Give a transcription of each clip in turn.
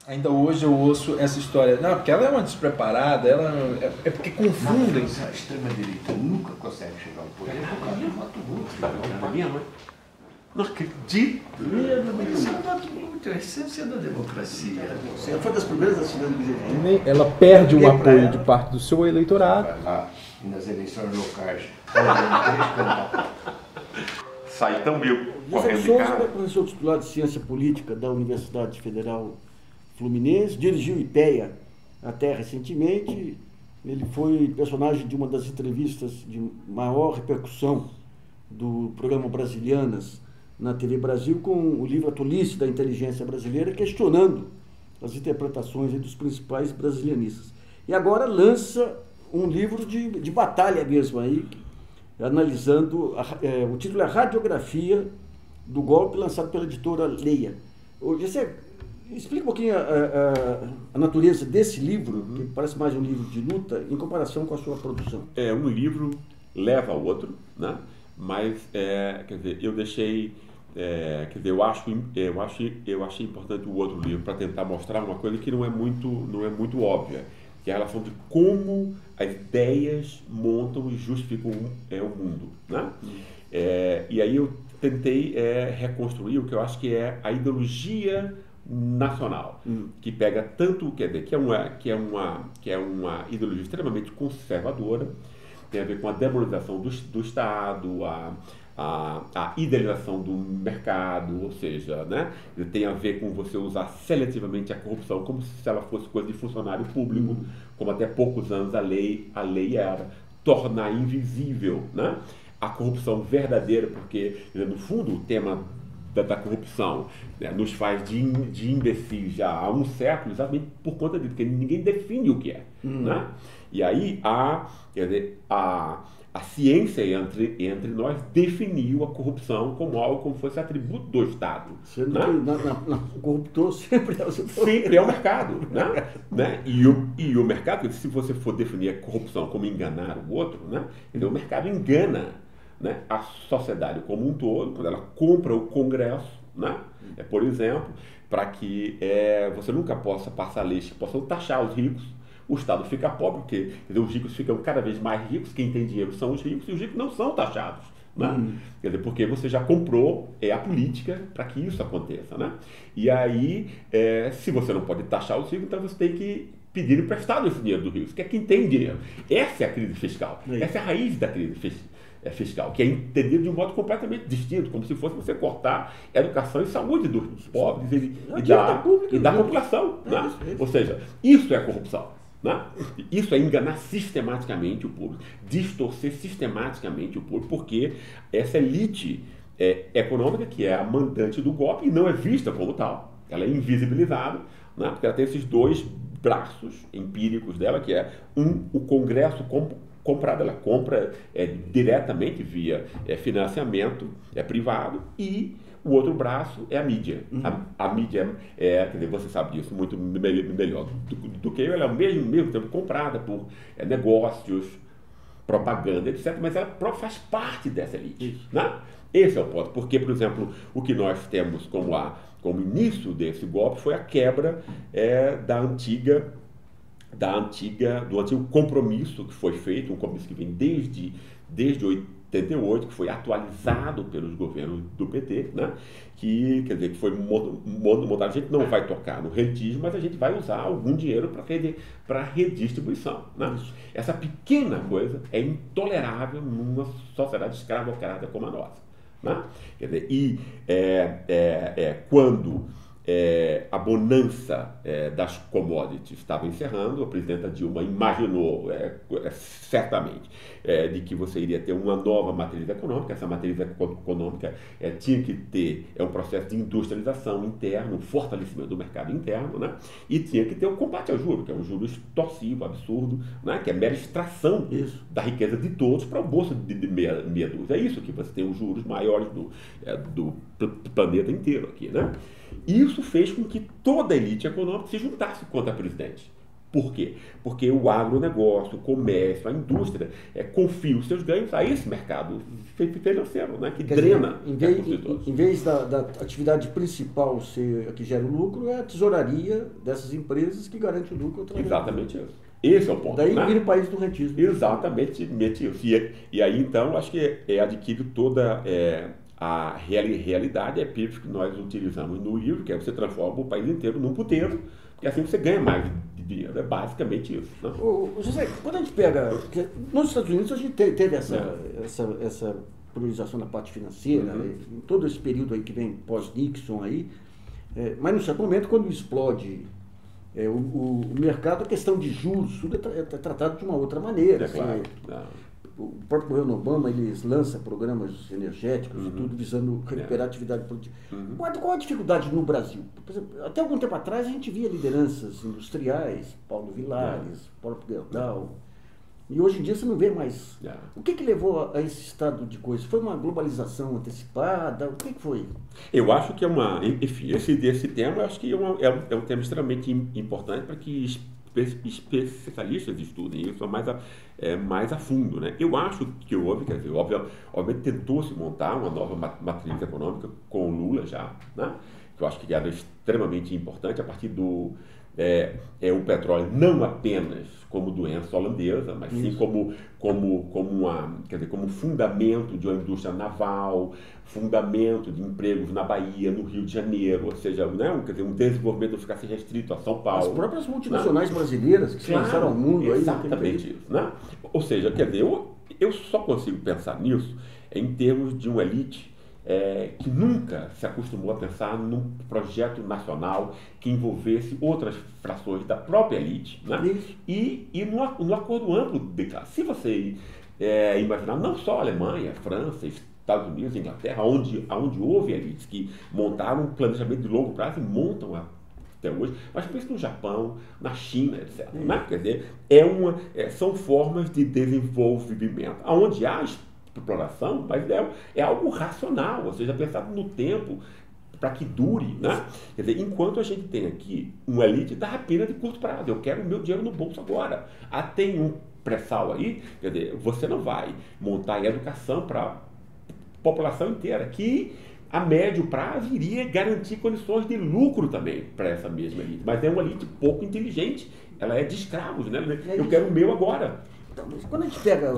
Ainda hoje eu ouço essa história. Não, porque ela é uma despreparada, ela é porque confundem. A extrema-direita nunca consegue chegar ao poder por causa do voto útil. Não acredito. Isso é o voto útil, é a essência da democracia. Ela foi das primeiras a assinar o Ela perde o apoio de parte do seu eleitorado. Vai lá, e nas eleições locais, Sai tão meio José correndo de Souza é cara. professor titular de Ciência Política da Universidade Federal Fluminense, dirigiu IPEA até recentemente. Ele foi personagem de uma das entrevistas de maior repercussão do programa Brasilianas na TV Brasil, com o livro A Tolice da Inteligência Brasileira, questionando as interpretações dos principais brasilianistas. E agora lança um livro de batalha mesmo aí, analisando, o título é Radiografia do Golpe, lançado pela editora Leia. Você explica um pouquinho a natureza desse livro, que parece mais um livro de luta, em comparação com a sua produção. Um livro leva ao outro, né? Mas, quer dizer, eu deixei, quer dizer, eu achei importante o outro livro para tentar mostrar uma coisa que não é muito óbvia, que é a relação de como as ideias montam e justificam o mundo, né? E aí eu tentei reconstruir o que eu acho que é a ideologia nacional, que pega tanto, quer dizer, que é uma ideologia extremamente conservadora, tem a ver com a demonização do Estado, a idealização do mercado, ou seja, né, tem a ver com você usar seletivamente a corrupção como se ela fosse coisa de funcionário público, como até poucos anos a lei era, tornar invisível, né, a corrupção verdadeira, porque, no fundo, o tema da corrupção, né, nos faz de imbecis já há um século, exatamente por conta disso, porque ninguém define o que é. Né? E aí quer dizer, a ciência entre nós definiu a corrupção como algo como fosse atributo do Estado. Sendo né? que o corruptor sempre é o setor. Sempre é o mercado. Né? E o mercado, se você for definir a corrupção como enganar o outro, né? O mercado engana, né, a sociedade como um todo, quando ela compra o Congresso, né, por exemplo, para que você nunca possa passar leis que possam taxar os ricos, o Estado fica pobre, porque os ricos ficam cada vez mais ricos, quem tem dinheiro são os ricos, e os ricos não são taxados. Né? Quer dizer, porque você já comprou a política para que isso aconteça. Né? E aí, se você não pode taxar os ricos, então você tem que pedir emprestado esse dinheiro do rico, que é quem tem dinheiro. Essa é a crise fiscal, essa é a raiz da crise fiscal, que é entendido de um modo completamente distinto, como se fosse você cortar a educação e saúde dos pobres e da população. Né? Ou seja, isso é corrupção. Né? Isso é enganar sistematicamente o público, distorcer sistematicamente o público, porque essa elite econômica, que é a mandante do golpe, e não é vista como tal, ela é invisibilizada, né? Porque ela tem esses dois braços empíricos dela, que é o Congresso comprado, ela compra diretamente via financiamento privado, e o outro braço é a mídia. A mídia quer dizer, você sabe disso muito melhor do que eu, ela é ao mesmo tempo comprada por negócios, propaganda, etc., mas ela faz parte dessa elite. Né? Esse é o ponto, porque, por exemplo, o que nós temos como início desse golpe foi a quebra do antigo compromisso que foi feito, um compromisso que vem desde 88, que foi atualizado pelos governos do PT, né? Que, quer dizer, que foi montado, a gente não vai tocar no rentismo, mas a gente vai usar algum dinheiro para redistribuição. Né? Essa pequena coisa é intolerável numa sociedade escravocrata como a nossa. Né? Quer dizer, quando a bonança das commodities estava encerrando, a presidenta Dilma imaginou certamente de que você iria ter uma nova matriz econômica. Essa matriz econômica tinha que ter um processo de industrialização interno, um fortalecimento do mercado interno, né? E tinha que ter o combate ao juro, que é um juro extorsivo, absurdo, né? Que é mera extração da riqueza de todos para o bolso de meia dúzia. É isso que você tem os juros maiores do planeta inteiro aqui, né? Isso fez com que toda a elite econômica se juntasse contra a presidente. Por quê? Porque o agronegócio, o comércio, a indústria confia os seus ganhos a esse mercado financeiro, né, que drena. Em vez da atividade principal ser a que gera o lucro, é a tesouraria dessas empresas que garante o lucro. Exatamente isso. Esse é o ponto. Daí né? vira o país do rentismo. Exatamente isso. E aí, então, acho que adquire toda a realidade empírica que nós utilizamos no livro, que é você transforma o país inteiro num puteiro, porque assim você ganha mais de dinheiro. É basicamente isso. Né? José, quando a gente pega... Nos Estados Unidos a gente teve essa priorização da parte financeira, em todo esse período aí que vem pós-Nixon aí, mas num certo momento, quando explode o mercado, a questão de juros, tudo é tratado de uma outra maneira. Claro. O próprio governo Obama, eles lança programas energéticos e tudo visando recuperar a atividade produtiva. Qual a dificuldade no Brasil? Por exemplo, até algum tempo atrás a gente via lideranças industriais, Paulo Vilares, Paulo Gerdau, e hoje em dia você não vê mais. O que levou a esse estado de coisa? Foi uma globalização antecipada? O que foi? Eu acho que enfim, esse tema eu acho que é um tema extremamente importante para que especialistas estudem isso mais a fundo. Né? Eu acho que houve, quer dizer, obviamente tentou-se montar uma nova matriz econômica com o Lula já, né? Que eu acho que era extremamente importante a partir do o petróleo não apenas como doença holandesa, mas sim como fundamento de uma indústria naval, fundamento de empregos na Bahia, no Rio de Janeiro, ou seja, né, um desenvolvimento não ficasse restrito a São Paulo. As próprias multinacionais brasileiras que se lançaram ao mundo. Exatamente isso. Né? Ou seja, quer dizer, eu só consigo pensar nisso em termos de uma elite que nunca se acostumou a pensar num projeto nacional que envolvesse outras frações da própria elite, né? E no acordo amplo de classe. Se você imaginar, não só a Alemanha, a França, Estados Unidos, Inglaterra, onde houve elites que montaram um planejamento de longo prazo e montam até hoje, mas pense no Japão, na China, etc. Né? Quer dizer, são formas de desenvolvimento, onde há exploração, mas é algo racional, ou seja, pensado no tempo para que dure, né? Quer dizer, enquanto a gente tem aqui uma elite da rapina de curto prazo, eu quero o meu dinheiro no bolso agora. Tem um pré-sal aí, quer dizer, você não vai montar educação para a população inteira, que a médio prazo iria garantir condições de lucro também para essa mesma elite, mas é uma elite pouco inteligente, ela é de escravos, né? Eu quero o meu agora. Então, quando a gente pega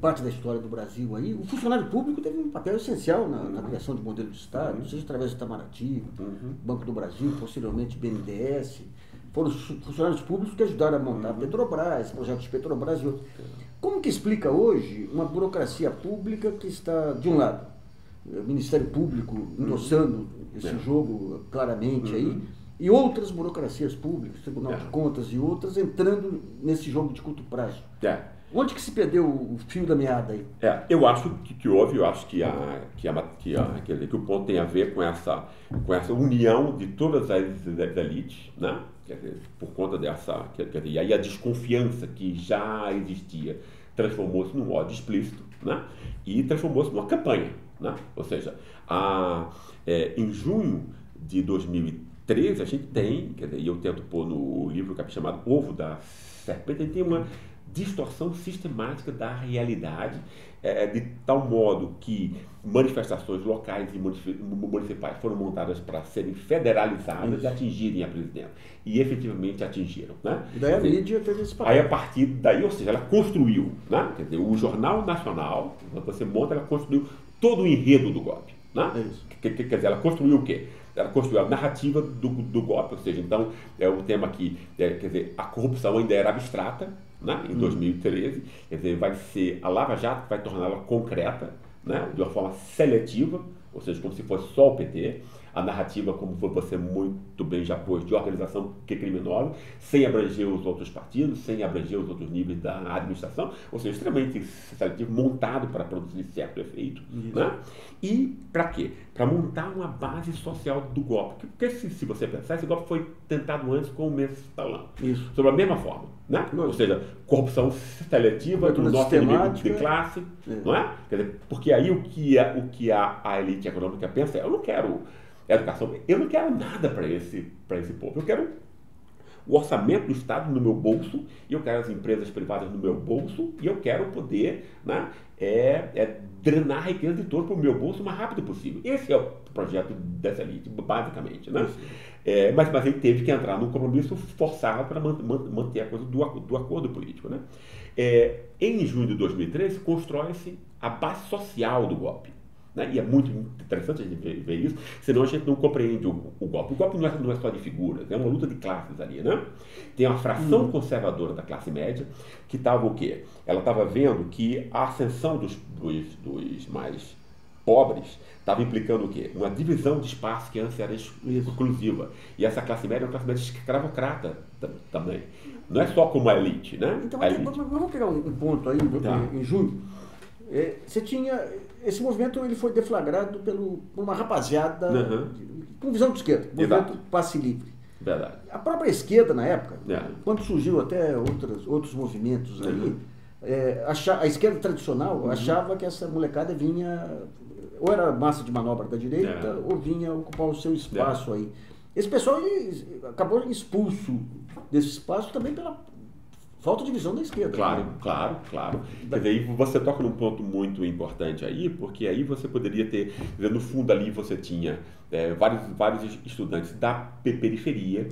parte da história do Brasil aí, o funcionário público teve um papel essencial na criação do modelo de Estado, seja através do Itamaraty, Banco do Brasil, posteriormente BNDES. Foram os funcionários públicos que ajudaram a montar a Petrobras, projetos de Petrobras e outros. Como que explica hoje uma burocracia pública que está, de um lado, o Ministério Público endossando esse jogo claramente aí, e outras burocracias públicas, Tribunal de Contas e outras, entrando nesse jogo de curto prazo? Onde que se perdeu o fio da meada aí? Eu acho que houve, eu acho que o ponto tem a ver com essa união de todas as elites, né? Quer dizer, por conta dessa, e aí a desconfiança que já existia transformou-se num ódio explícito, né? E transformou-se numa campanha, né? Ou seja, em junho de 2013 a gente tem, quer dizer, e eu tento pôr no livro que é chamado Ovo da Serpente, a gente tem uma distorção sistemática da realidade, de tal modo que manifestações locais e municipais foram montadas para serem federalizadas e atingirem a presidência. E efetivamente atingiram. Né? E daí a mídia teve esse papel. Aí a partir daí, ou seja, ela construiu, né? Quer dizer, o Jornal Nacional, quando você monta, ela construiu todo o enredo do golpe. Né? Quer dizer, ela construiu o quê? Ela construiu a narrativa do golpe, ou seja, então é o tema que, quer dizer, a corrupção ainda era abstrata, né, em 2013, quer dizer, vai ser a Lava Jato que vai torná-la concreta, né, de uma forma seletiva, ou seja, como se fosse só o PT, a narrativa, como você muito bem já pôs, de organização criminosa, sem abranger os outros partidos, sem abranger os outros níveis da administração, ou seja, extremamente seletivo, montado para produzir certo efeito. Né? E para quê? Para montar uma base social do golpe. Porque se você pensar, esse golpe foi tentado antes com o mensalão. Sobre a mesma forma. Né? Ou seja, corrupção seletiva do nosso inimigo de classe. Não é? Quer dizer, porque aí o que a elite econômica pensa é, eu não quero educação, eu não quero nada para esse povo, eu quero o orçamento do Estado no meu bolso, e eu quero as empresas privadas no meu bolso, e eu quero poder, né, drenar a riqueza de todos para o meu bolso o mais rápido possível. Esse é o projeto dessa elite, basicamente, né? Mas ele teve que entrar num compromisso forçado para manter a coisa do acordo político, né? Em junho de 2013, constrói-se a base social do golpe. Né? E é muito interessante a gente ver isso, senão a gente não compreende o golpe. O golpe não é só de figuras, é uma luta de classes ali, né? Tem uma fração conservadora da classe média que estava o quê? Ela estava vendo que a ascensão dos mais pobres estava implicando o quê? Uma divisão de espaço que antes era exclusiva. E essa classe média é uma classe média escravocrata também. Não é só como a elite, né? Então, vamos pegar um ponto aí, em junho. Você tinha... Esse movimento ele foi deflagrado por uma rapaziada com visão de esquerda, movimento Passe Livre. Verdade. A própria esquerda, na época, quando surgiu até outros movimentos aí, a esquerda tradicional achava que essa molecada vinha, ou era massa de manobra da direita, ou vinha ocupar o seu espaço aí. Esse pessoal acabou expulso desse espaço também pela falta de visão da esquerda. Claro. Quer dizer, você toca num ponto muito importante aí, porque aí você poderia ter, no fundo ali você tinha vários estudantes da periferia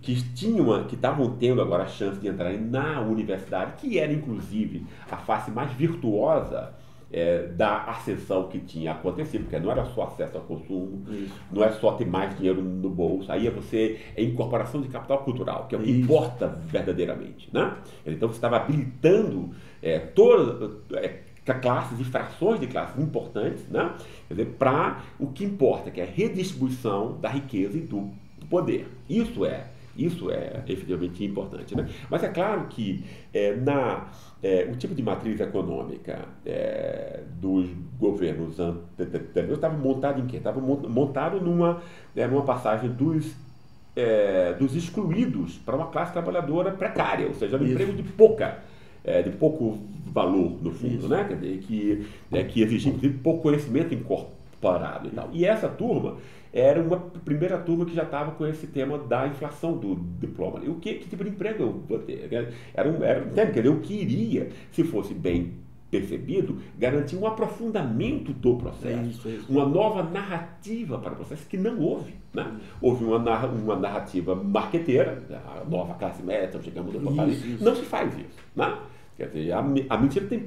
que estavam tendo agora a chance de entrar na universidade, que era inclusive a face mais virtuosa da ascensão que tinha acontecido, porque não era só acesso ao consumo, não é só ter mais dinheiro no bolso, aí é incorporação de capital cultural, que é o que importa verdadeiramente, né? Então você estava habilitando todas classes e frações de classes importantes, né? Quer dizer, para o que importa, que é a redistribuição da riqueza e do poder. Isso é efetivamente importante, né? Mas é claro que o tipo de matriz econômica dos governos anteriores estava montado em quê? Estava montado numa passagem dos excluídos para uma classe trabalhadora precária, ou seja, um emprego de pouco valor, no fundo, né? Quer dizer, que exigia inclusive pouco conhecimento incorporado e tal. E essa turma era uma primeira turma que já estava com esse tema da inflação do diploma. E que tipo de emprego eu vou ter? Eu queria, se fosse bem percebido, garantir um aprofundamento do processo, uma nova narrativa para o processo, que não houve. Né? Houve uma narrativa marqueteira, a nova classe média, chegamos no apocalipse. Não se faz isso. Né? Quer dizer, a mentira tem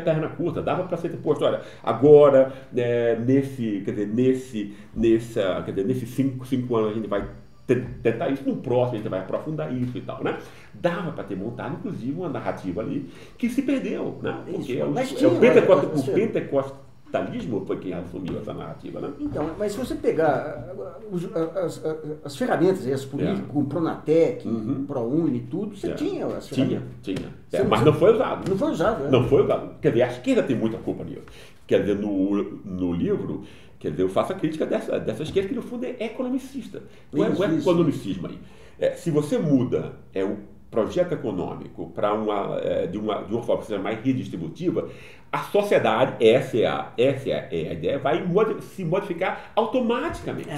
perna curta, dava para ser posto, olha, agora, nesses 5 anos a gente vai tentar isso, no próximo a gente vai aprofundar isso e tal, né? Dava para ter montado, inclusive, uma narrativa ali que se perdeu, né? Porque o pentecostalismo foi quem assumiu essa narrativa, né? Então, mas se você pegar as ferramentas, as políticas, com o Pronatec, ProUni e tudo, você tinha as ferramentas. Tinha. Mas não foi usado. Não foi usado, né? Não foi usado. Quer dizer, a esquerda tem muita culpa nisso. Quer dizer, no livro, quer dizer, eu faço a crítica dessa esquerda que, no fundo, é economicista. Não é economicismo aí. Se você muda o projeto econômico para de uma forma que seja mais redistributiva, a sociedade, essa é a ideia, vai se modificar automaticamente.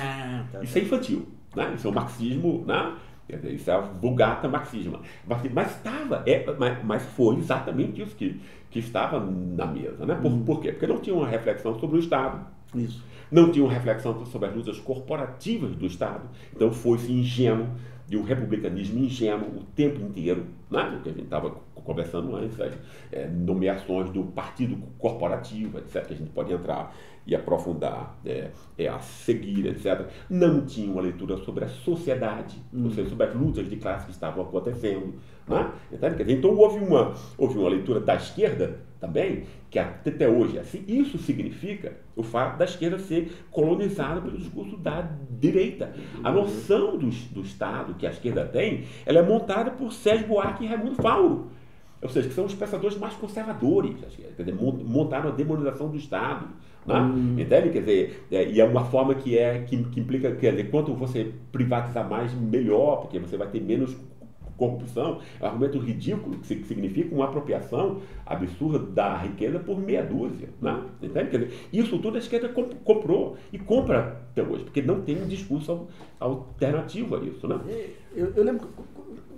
Isso é infantil, né? Isso é o marxismo, né? Quer dizer, isso é a vulgata marxismo. Mas foi exatamente isso que estava na mesa, né? Por quê? Porque não tinha uma reflexão sobre o Estado. Isso. Não tinha uma reflexão sobre as lutas corporativas do Estado. Então foi-se ingênuo, de um republicanismo ingênuo o tempo inteiro, né? O que a gente estava conversando antes, nomeações do partido corporativo, etc., que a gente pode entrar e aprofundar a seguir, etc. Não tinha uma leitura sobre a sociedade, ou seja, sobre as lutas de classe que estavam acontecendo. Né? Então houve uma leitura da esquerda também, que até hoje é assim. Isso significa o fato da esquerda ser colonizada pelo discurso da direita. A noção do Estado que a esquerda tem, ela é montada por Sérgio Buarque e Raimundo Fauro. Ou seja, que são os pensadores mais conservadores, quer dizer, montaram a demonização do Estado. Né? Entende? Quer dizer, e é uma forma que implica, quer dizer, quanto você privatizar mais, melhor, porque você vai ter menos corrupção. É um argumento ridículo, que significa uma apropriação absurda da riqueza por meia dúzia. Né? Entende? Quer dizer, isso tudo a esquerda comprou e compra até hoje, porque não tem um discurso alternativo a isso. Né? Eu lembro,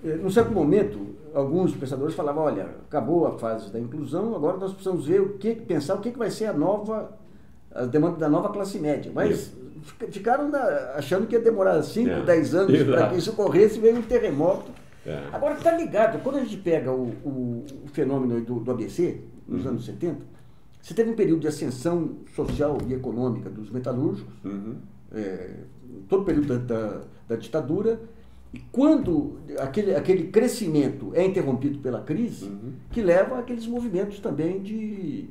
num certo momento, alguns pensadores falavam, olha, acabou a fase da inclusão, agora nós precisamos ver pensar o que vai ser a demanda da nova classe média. Mas ficaram achando que ia demorar 5, 10 anos para que isso ocorresse, veio um terremoto. Agora está ligado, quando a gente pega o fenômeno do ABC, nos anos 70, você teve um período de ascensão social e econômica dos metalúrgicos, todo o período da ditadura, e quando aquele crescimento é interrompido pela crise, que leva àqueles movimentos também de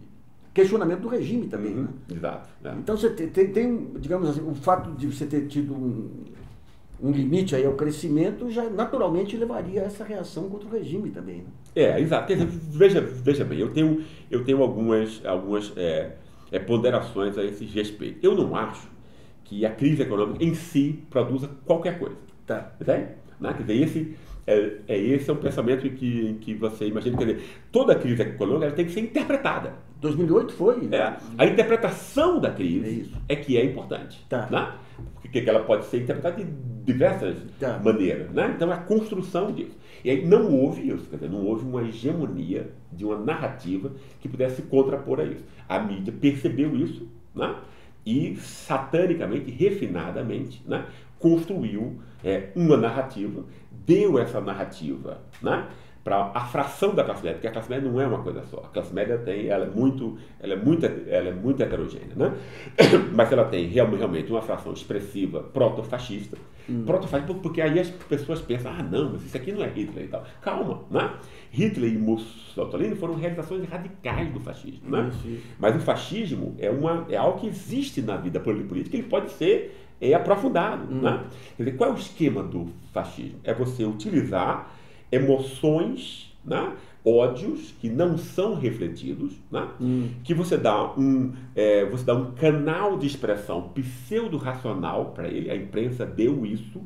questionamento do regime também. Né? Exato. Então você tem, digamos assim, o fato de você ter tido um limite aí ao crescimento já naturalmente levaria a essa reação contra o regime também. Né? Exato. Quer dizer, veja bem, eu tenho algumas ponderações a esse respeito. Eu não acho que a crise econômica em si produza qualquer coisa. Tá. Entende? Né? Quer dizer, esse é um pensamento em que você imagina, quer dizer, toda crise econômica ela tem que ser interpretada. 2008 foi. Né? A interpretação da crise é que é importante. Tá. Né? Porque ela pode ser interpretada de diversas maneiras. Né? Então, a construção disso. E aí não houve isso, quer dizer, não houve uma hegemonia de uma narrativa que pudesse contrapor a isso. A mídia percebeu isso, né? E satanicamente, refinadamente, né? Construiu uma narrativa, deu essa narrativa, né? Para a fração da classe média, porque a classe média não é uma coisa só. A classe média ela é muito heterogênea, né? Mas ela tem realmente uma fração expressiva proto-fascista. Proto-fascista porque aí as pessoas pensam, não, mas isso aqui não é Hitler e tal. Calma, né? Hitler e Mussolini foram realizações radicais do fascismo, né? Mas o fascismo é algo que existe na vida política, ele pode ser aprofundado, né? Quer dizer, qual é o esquema do fascismo? É você utilizar emoções, né? Ódios que não são refletidos, né? Que você dá um canal de expressão pseudo-racional para ele. A imprensa deu isso.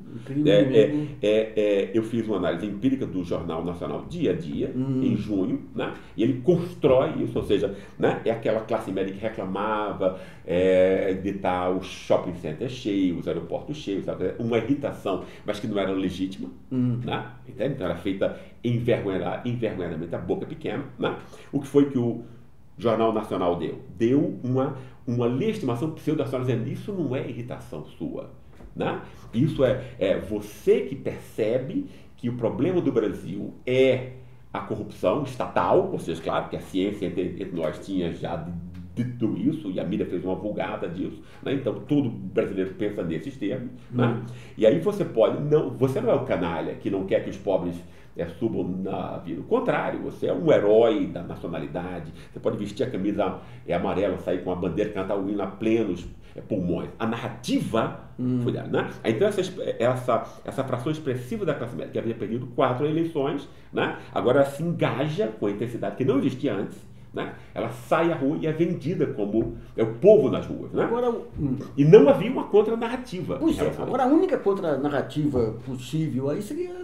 Eu fiz uma análise empírica do Jornal Nacional Dia a Dia, em junho, né? E ele constrói isso, ou seja, né? É aquela classe média que reclamava de estar os shopping centers cheios, os aeroportos cheios, sabe? Uma irritação, mas que não era legítima, né? Entende? Então era feita envergonhadamente a boca pequena, né? O que foi que o Jornal Nacional deu? Deu uma legitimação pseudo-racional dizendo isso não é irritação sua, né? Isso é você que percebe que o problema do Brasil é a corrupção estatal, ou seja, claro que a ciência entre nós tinha já dito isso, e a mídia fez uma vulgada disso, né? Então todo brasileiro pensa nesses termos, né? E aí você não é o canalha que não quer que os pobres subam na vida. O contrário, você é um herói da nacionalidade, você pode vestir a camisa amarela, sair com a bandeira, cantar o hino a plenos pulmões. A narrativa foi dada, né? Então essa fração expressiva da classe média, que havia perdido 4 eleições, né? Agora ela se engaja com a intensidade que não existia antes, né? Ela sai à rua e é vendida como o povo nas ruas, né? E não havia uma contranarrativa. Agora a única contranarrativa possível aí seria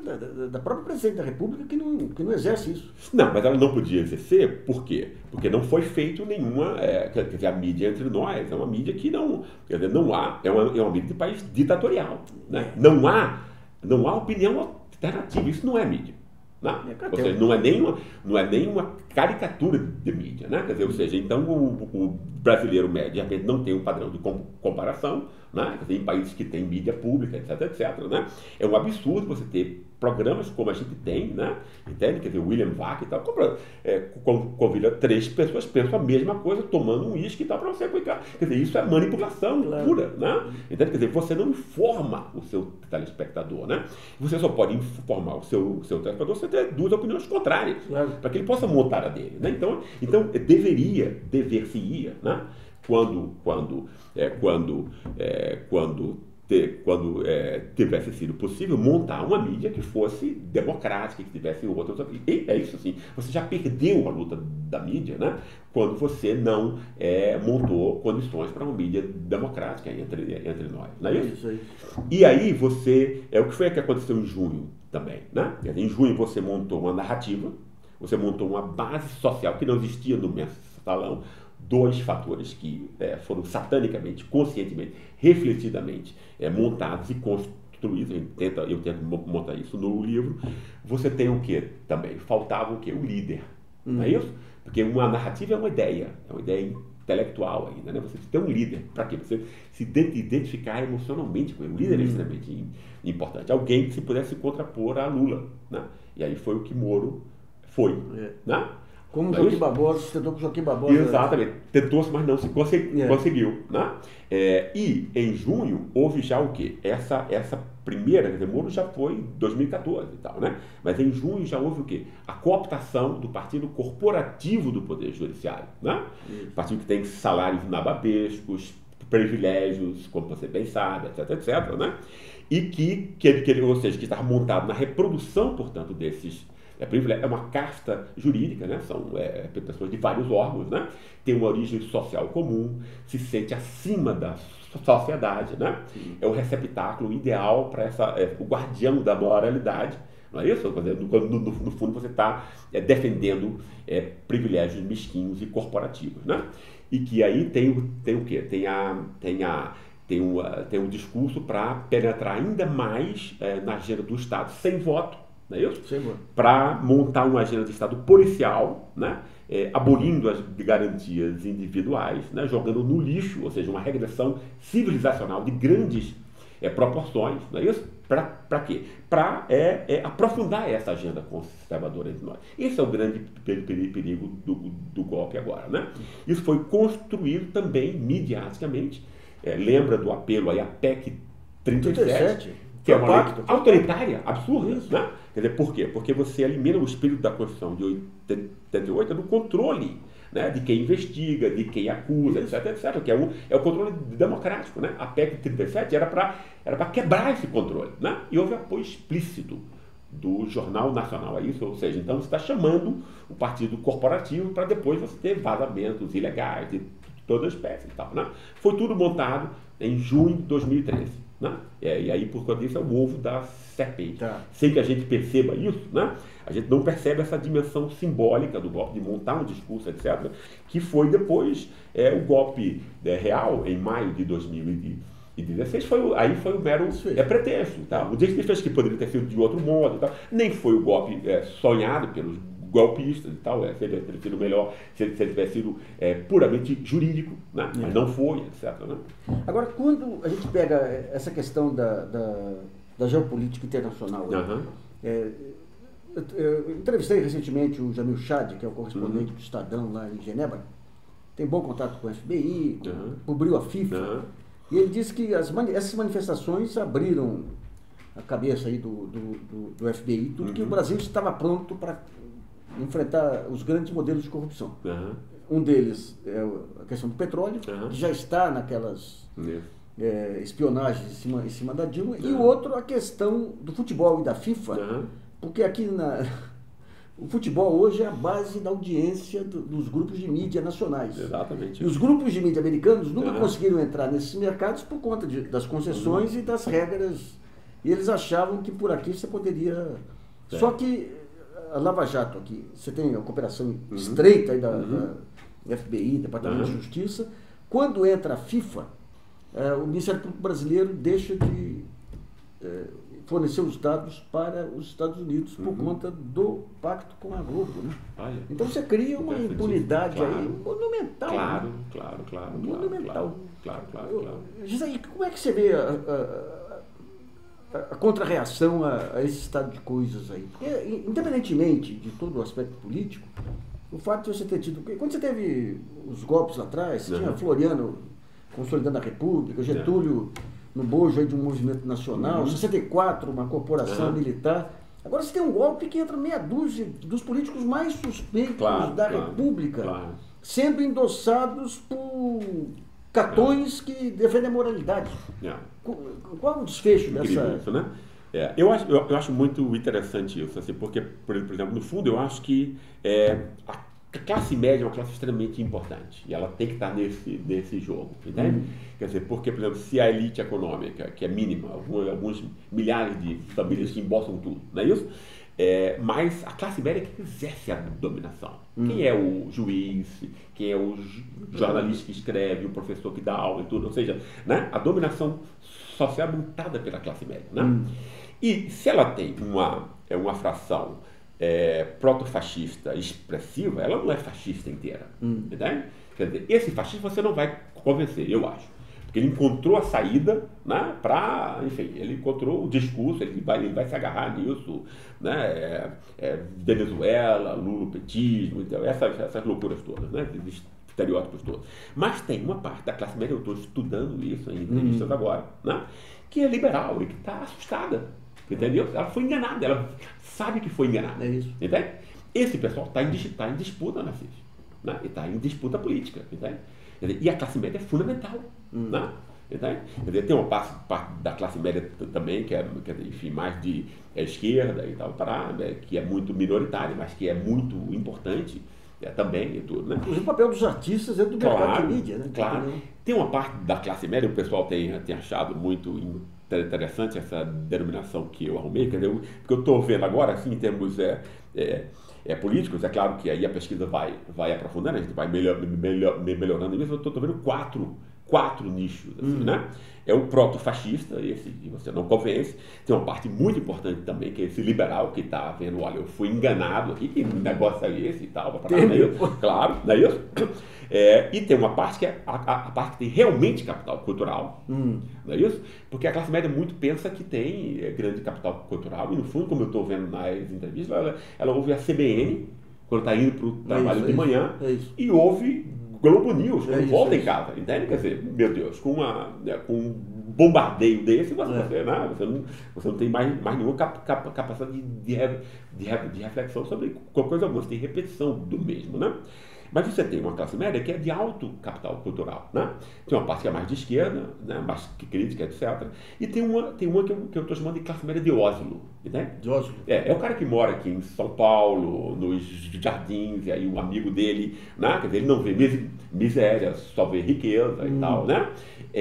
da própria Presidente da República que não exerce isso. Não, mas ela não podia exercer, por quê? Porque não foi feito nenhuma, quer dizer, a mídia entre nós é uma mídia que não, quer dizer, não há, é uma mídia de país ditatorial, né? Não há opinião alternativa, isso não é mídia. Não, ou seja, não é nem uma caricatura de mídia, né? Quer dizer, ou seja, então o brasileiro médio de repente não tem um padrão de comparação, né? Quer dizer, em países que têm mídia pública, etc, né? É um absurdo você ter programas como a gente tem, né? Entende? Quer dizer, William Vac e tal, convida 3 pessoas, pensam a mesma coisa, tomando um uísque e tal, para você aplicar. Quer dizer, isso é manipulação pura, né? Entende? Quer dizer, você não informa o seu telespectador, né? Você só pode informar o seu telespectador se ter 2 opiniões contrárias, para que ele possa montar a dele, né? Então dever-se-ia, né? Quando tivesse sido possível montar uma mídia que fosse democrática, que tivesse outros. E é isso assim, você já perdeu a luta da mídia, né? Quando você não montou condições para uma mídia democrática entre nós, não é isso? E aí o que foi que aconteceu em junho também, né? Em junho você montou uma narrativa, você montou uma base social que não existia no mensalão. 2 fatores que foram satanicamente, conscientemente, refletidamente montados e construir, eu tento montar isso no livro, você tem o quê também? Faltava o quê? O líder, não é isso? Porque uma narrativa é uma ideia intelectual ainda, né? Você tem um líder, para quê? Você se identificar emocionalmente com ele. O líder é extremamente importante. Alguém que se pudesse contrapor a Lula, né? E aí foi o que Moro foi, né? Como o Joaquim Barbosa, você tentou com o Joaquim Barbosa. Exatamente. Tentou-se, mas não se conseguiu. Né? E em junho houve já o quê? Essa primeira, quer dizer, Moro já foi em 2014 e tal, né? Mas em junho já houve o quê? A cooptação do partido corporativo do Poder Judiciário, né? Partido que tem salários nababescos, privilégios, como você bem sabe, etc, né? E ou seja, que está montado na reprodução, portanto, desses é uma casta jurídica, né? São pessoas de vários órgãos, né? Tem uma origem social comum, se sente acima da sociedade, né? É o receptáculo ideal para o guardião da moralidade, não é isso? No fundo você está defendendo privilégios mesquinhos e corporativos, né? E que aí tem o quê? Tem um discurso para penetrar ainda mais na agenda do Estado sem voto, não é isso? Para montar uma agenda de Estado policial, né? Abolindo as garantias individuais, né? Jogando no lixo, ou seja, uma regressão civilizacional de grandes proporções, não é isso? Para quê? Para aprofundar essa agenda conservadora entre nós. Esse é o grande perigo do golpe agora, né? Isso foi construído também midiaticamente. Lembra do apelo aí à PEC 37? Que é uma lei autoritária, absurda, né? Quer dizer, por quê? Porque você elimina o espírito da Constituição de 88 do controle, né? De quem investiga, de quem acusa, etc, que é o controle democrático, né? A PEC 37 era para quebrar esse controle, né? E houve apoio explícito do Jornal Nacional a isso, ou seja, então você está chamando o partido corporativo para depois você ter vazamentos ilegais de toda espécie e tal, né? Foi tudo montado em junho de 2013. Né? E aí, por conta disso, é o ovo da serpente. Sem que a gente perceba isso, né? A gente não percebe essa dimensão simbólica do golpe, de montar um discurso, etc., que foi depois o golpe real, em maio de 2016, foi o mero pretexto. Tá? O desfecho que poderia ter sido de outro modo, tá? Nem foi o golpe sonhado pelos golpistas e tal, seria ter sido melhor se ele tivesse sido puramente jurídico, né? Mas não foi, etc. Né? Agora, quando a gente pega essa questão da geopolítica internacional, eu entrevistei recentemente o Jamil Chad, que é o correspondente do Estadão lá em Genebra, tem bom contato com o FBI, cobriu a FIFA, e ele disse que essas manifestações abriram a cabeça aí do FBI, tudo que o Brasil estava pronto para enfrentar os grandes modelos de corrupção. Um deles é a questão do petróleo, que já está naquelas espionagens em cima da Dilma, e o outro a questão do futebol e da FIFA, porque aqui o futebol hoje é a base da audiência dos grupos de mídia nacionais. Exatamente. E os grupos de mídia americanos nunca conseguiram entrar nesses mercados por conta das concessões e das regras, e eles achavam que por aqui você poderia... Só que a Lava Jato aqui, você tem a cooperação estreita aí da FBI, Departamento de Justiça. Quando entra a FIFA, o Ministério Público Brasileiro deixa de fornecer os dados para os Estados Unidos por conta do pacto com a Globo, né? Então você cria uma impunidade aí monumental. Claro. Monumental. Claro. Gisele, como é que você vê a contra-reação a esse estado de coisas aí? Porque, independentemente de todo o aspecto político, o fato de você ter tido... Quando você teve os golpes lá atrás, você tinha Floriano consolidando a República, Getúlio no bojo aí de um movimento nacional, 64, uma corporação militar. Agora você tem um golpe que entra meia dúzia dos políticos mais suspeitos da República, sendo endossados por catões que defendem a moralidade. Qual é o desfecho dessa... Isso, né? Eu acho muito interessante isso, assim, porque, por exemplo, no fundo, eu acho que a classe média é uma classe extremamente importante e ela tem que estar nesse jogo, entende? Quer dizer, porque, por exemplo, se a elite econômica, que é mínima, alguns milhares de famílias que embolsam tudo, não é isso? Mas a classe média que exerce a dominação. Quem é o juiz, quem é o jornalista que escreve, o professor que dá aula e tudo. Ou seja, né, a dominação social é montada pela classe média. Né? E se ela tem uma fração proto-fascista expressiva, ela não é fascista inteira. Entende? Quer dizer, esse fascista você não vai convencer, eu acho. Porque ele encontrou a saída, né, enfim, ele encontrou o discurso, ele vai se agarrar nisso, né, Venezuela, lulopetismo, então, essas loucuras todas, né, esses estereótipos todos. Mas tem uma parte da classe média, eu estou estudando isso em entrevistas agora, né, que é liberal e que está assustada, entendeu? Ela foi enganada, ela sabe que foi enganada. É isso. Entende? Esse pessoal está em disputa, Narciso, né, e está em disputa política, entende? E a classe média é fundamental. Né? Entende? Tem uma parte da classe média também, que é enfim, mais de esquerda e tal, que é muito minoritária, mas que é muito importante também. E tudo, né? Inclusive o papel dos artistas dentro do mercado de mídia. Né? Claro. Tem uma parte da classe média, o pessoal tem achado muito interessante essa denominação que eu arrumei, quer dizer, porque eu estou vendo agora, assim, em termos políticos, é claro que aí a pesquisa vai aprofundando, a gente vai melhorando isso. Eu estou vendo quatro nichos, assim, né? É o proto-fascista, esse que você não convence. Tem uma parte muito importante também, que é esse liberal que está vendo, olha, eu fui enganado aqui, que negócio é esse e tal, claro, não é isso? E tem uma parte que é a parte que tem realmente capital cultural, não é isso? Porque a classe média muito pensa que tem grande capital cultural, e no fundo, como eu estou vendo nas entrevistas, ela ouve a CBN, quando está indo para o trabalho de manhã, e ouve Globo News, quando volta em casa, entende? Quer dizer, meu Deus, com um bombardeio desse, você não tem mais nenhuma capacidade de reflexão sobre qualquer coisa alguma, você tem repetição do mesmo, né? Mas você tem uma classe média que é de alto capital cultural, né? Tem uma parte que é mais de esquerda, né? Mais crítica, etc. E tem uma que eu estou chamando de classe média de Oslo, né? De Oslo. É o cara que mora aqui em São Paulo, nos Jardins, e aí o amigo dele, né? Quer dizer, ele não vê miséria, só vê riqueza e tal, né?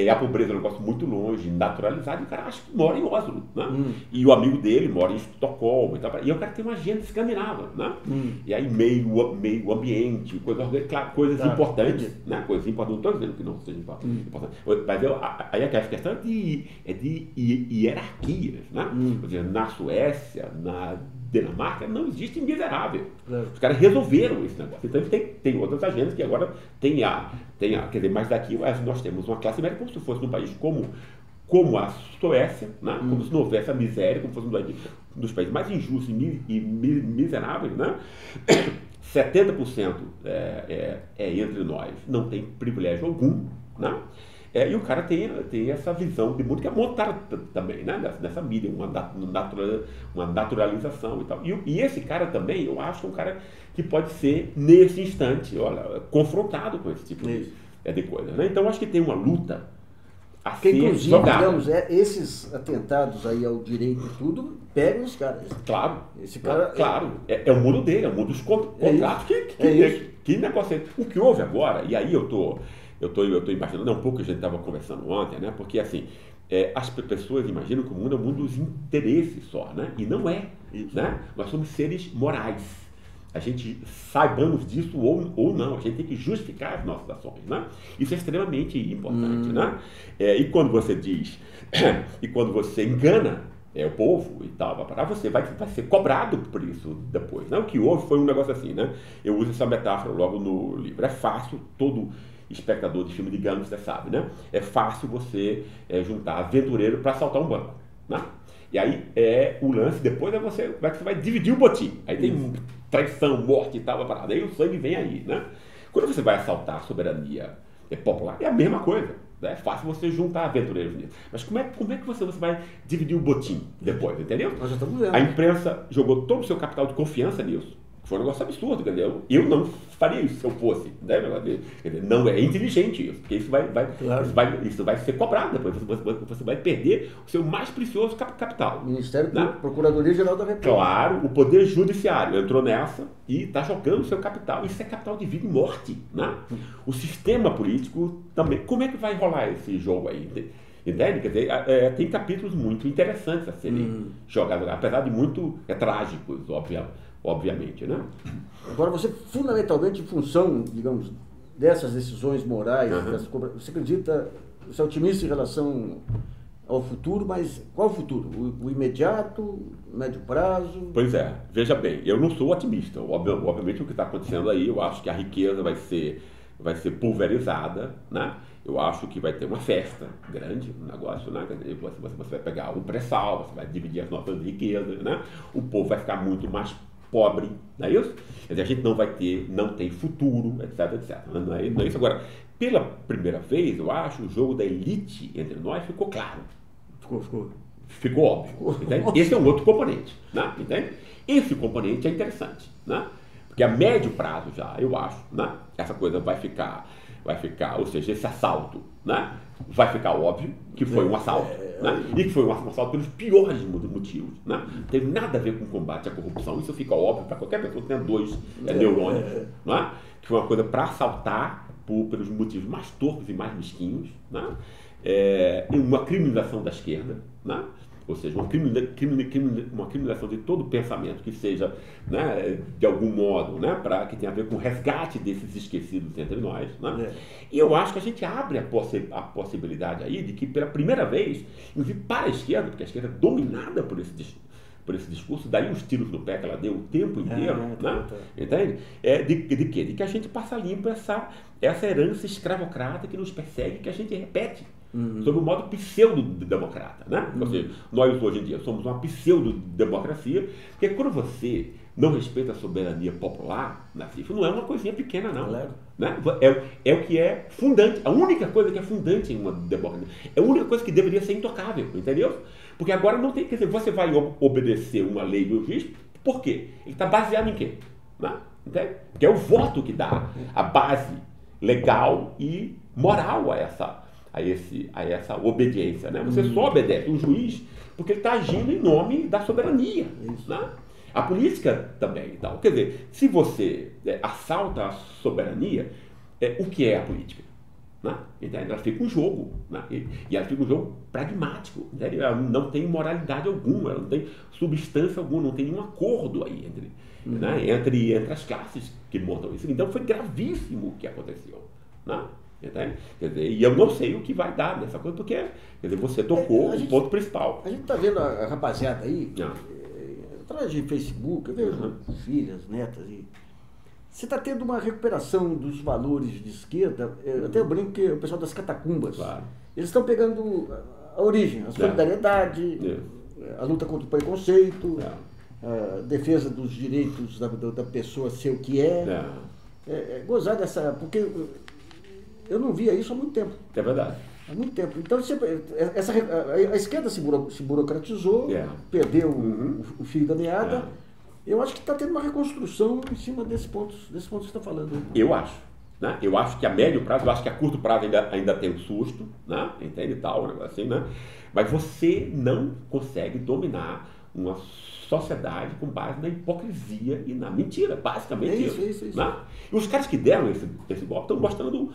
A pobreza é um negócio muito longe, naturalizado, e o cara acha que mora em Oslo, né? E o amigo dele mora em Estocolmo e tal. E o cara tem uma agenda escandinava, né? E aí meio ambiente, coisas importantes, né? Coisas importantes, não estou dizendo que não seja importante, mas aí a questão é de hierarquias, né? Quer dizer, na Suécia, na Dinamarca, não existe miserável. Os caras resolveram esse negócio. Então tem outras agendas que agora quer dizer, mas daqui nós temos uma classe média como se fosse num país como a Suécia, né? Como se não houvesse a miséria, como se fosse um dos países mais injustos e miseráveis, né? 70% entre nós não tem privilégio algum, né? E o cara tem essa visão de mundo que é montada também, né? Dessa mídia, uma naturalização e tal. E esse cara também, eu acho que é um cara que pode ser, nesse instante, confrontado com esse tipo de coisa, né? Então, acho que tem uma luta a ser inclusive, jogada. digamos, esses atentados aí ao direito e tudo, pegam os caras. Claro. Esse cara, claro. É o mundo dele, é o mundo dos contratos. Que negócio é? O que houve agora, e aí eu tô imaginando, um pouco que a gente estava conversando ontem, né? Porque assim, as pessoas imaginam que o mundo é um mundo dos interesses só, né? E não é, né? Nós somos seres morais. A gente saibamos disso ou não, a gente tem que justificar as nossas ações, né? Isso é extremamente importante, né? E quando você diz, e quando você engana o povo e tal, você vai ser cobrado por isso depois, né? O que houve foi um negócio assim, né? Eu uso essa metáfora logo no livro. É fácil, todo espectador de filme de gangster sabe, né? É fácil você juntar aventureiro para assaltar um banco, né? E aí o lance depois como é que você vai dividir o botim. Aí tem traição, morte e tal, aí o sangue vem aí, né? Quando você vai assaltar a soberania popular, é a mesma coisa. É fácil você juntar aventureiros nisso. Mas como é que você vai dividir o botim depois, entendeu? Nós já estamos vendo. A imprensa jogou todo o seu capital de confiança nisso. Foi um negócio absurdo, quer dizer, eu não faria isso se eu fosse, né? Quer dizer, não é inteligente isso, porque isso vai ser cobrado depois, você vai perder o seu mais precioso capital. Ministério da Procuradoria-Geral da República. Claro, o Poder Judiciário entrou nessa e está jogando o seu capital. Isso é capital de vida e morte, né? O sistema político também. Como é que vai rolar esse jogo aí? Entende? Quer dizer, tem capítulos muito interessantes a serem jogados, apesar de muito trágicos, obviamente, né? Agora, você, fundamentalmente, em função, digamos, dessas decisões morais, você acredita, você é otimista em relação ao futuro, mas qual o futuro? O imediato, médio prazo? Pois é, veja bem, eu não sou otimista. Obviamente o que está acontecendo aí, eu acho que a riqueza vai ser pulverizada, né? Eu acho que vai ter uma festa grande, um negócio, né? Você vai pegar o pré-sal, você vai dividir as nossas riquezas, né? O povo vai ficar muito mais pobre, não é isso? Quer dizer, a gente não tem futuro, etc, etc. Não é isso. Agora, pela primeira vez, eu acho, o jogo da elite entre nós ficou claro. Ficou óbvio. Entende? Esse é um outro componente, né? Entende? Esse componente é interessante, né? Porque a médio prazo já, eu acho, né? Essa coisa vai ficar, ou seja, esse assalto, né? Vai ficar óbvio que foi um assalto, né? E que foi um assalto pelos piores motivos, né? Não teve nada a ver com o combate à corrupção, isso fica óbvio para qualquer pessoa que tenha dois neurônios, né? Que foi uma coisa para assaltar pelos motivos mais tortos e mais mesquinhos, né? Uma criminalização da esquerda, né? Ou seja, uma criminalização de todo pensamento que seja, né, de algum modo, né, que tenha a ver com o resgate desses esquecidos entre nós, né? E eu acho que a gente abre a possibilidade aí de que, pela primeira vez, inclusive para a esquerda, porque a esquerda é dominada por esse discurso, daí os tiros no pé que ela deu o tempo inteiro, né? Entende? De quê? De que a gente passa limpo essa herança escravocrata que nos persegue, que a gente repete. Sob o modo pseudo-democrata, né? Ou seja, nós hoje em dia somos uma pseudo-democracia, porque quando você não respeita a soberania popular, isso não é uma coisinha pequena, não. Claro. Né? É o que é fundante, a única coisa que é fundante em uma democracia, é a única coisa que deveria ser intocável, entendeu? Porque agora não tem, quer dizer, você vai obedecer uma lei do juiz, por quê? Ele está baseado em quê? Né? Entende? Porque é o voto que dá a base legal e moral a essa obediência, né? Você só obedece o juiz porque ele está agindo em nome da soberania, né? A política também, então. Quer dizer, se você assalta a soberania, o que é a política? Né? Ela fica um jogo, né? E ela fica um jogo pragmático, né? Ela não tem moralidade alguma, ela não tem substância alguma, não tem nenhum acordo aí entre as classes que montam isso. Então foi gravíssimo o que aconteceu, né? Entende? Quer dizer, e eu não sei o que vai dar nessa coisa, porque quer dizer, você tocou o ponto principal. A gente está vendo a rapaziada aí, através de Facebook, eu vejo filhas, netas, e você está tendo uma recuperação dos valores de esquerda. Até eu brinco que o pessoal das catacumbas, eles estão pegando a origem, a solidariedade, a luta contra o preconceito, a defesa dos direitos da pessoa ser o que é. Gozar dessa... Porque eu não via isso há muito tempo. É verdade. Há muito tempo. Então, a esquerda se burocratizou, perdeu o fio da meada. Eu acho que está tendo uma reconstrução em cima desses pontos que você está falando. Eu acho. Né? Eu acho que a médio prazo, eu acho que a curto prazo ainda tem um susto, né? Entende e tal, um negócio assim, né? Mas você não consegue dominar uma sociedade com base na hipocrisia e na mentira, basicamente isso. Né? E os caras que deram esse golpe estão mostrando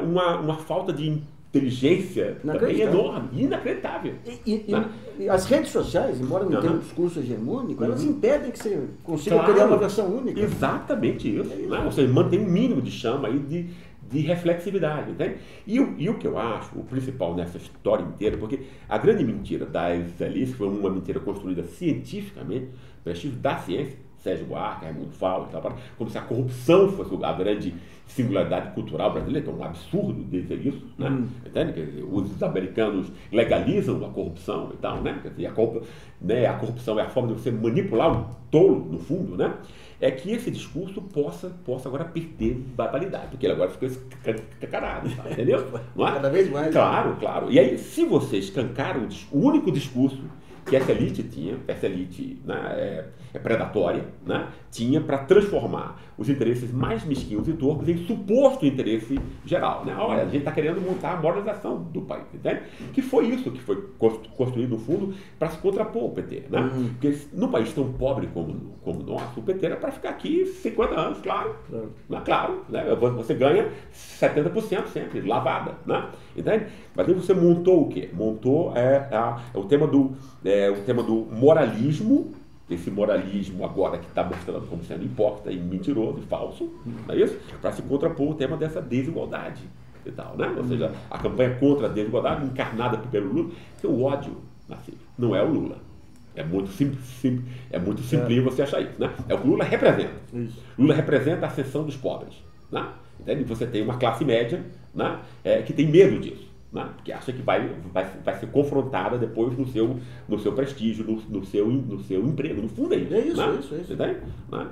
uma falta de inteligência também enorme, inacreditável. E as redes sociais, embora não tenham um discurso hegemônico, elas impedem que você consiga criar uma versão única. Exatamente isso. Né? Ou seja, mantém um mínimo de chama aí de reflexividade. Entende? E o que eu acho, o principal nessa história inteira, porque a grande mentira das elites foi uma mentira construída cientificamente, prestígio da ciência, Sérgio Buarque, Raimundo Faust, como se a corrupção fosse a grande singularidade cultural brasileira, que é um absurdo dizer isso, né? Entende? Quer dizer, os americanos legalizam a corrupção e tal, né? Quer dizer, a corrupção é a forma de você manipular um tolo, no fundo, né? É que esse discurso possa agora perder validade, porque ele agora ficou escancarado, tá? Entendeu? Não é? Cada vez mais. Claro. E aí, se você escancar o único discurso que essa elite tinha, essa elite, né, predatória, né, tinha para transformar os interesses mais mesquinhos e torpes em suposto interesse geral. Né? Olha, a gente está querendo montar a moralização do país, entende? Que foi isso que foi construído, no fundo, para se contrapor ao PT. Né? Porque num país tão pobre como o nosso, o PT era para ficar aqui 50 anos, claro. Claro, né? Você ganha 70% sempre, lavada. Né? Entende? Mas aí você montou o quê? Montou o tema do moralismo. Esse moralismo agora que está mostrando como sendo hipócrita e mentiroso e falso, não é isso? Para se contrapor o tema dessa desigualdade e tal, né? Ou seja, a campanha contra a desigualdade encarnada pelo Lula, que o ódio, não é o Lula. É muito simples você achar isso, né? É o que o Lula representa. Isso. Lula representa a ascensão dos pobres, né? Entende? Você tem uma classe média, né, que tem medo disso. Né? Porque acha que vai ser confrontada depois no seu prestígio, no seu emprego, no fundo é isso. Isso. Né?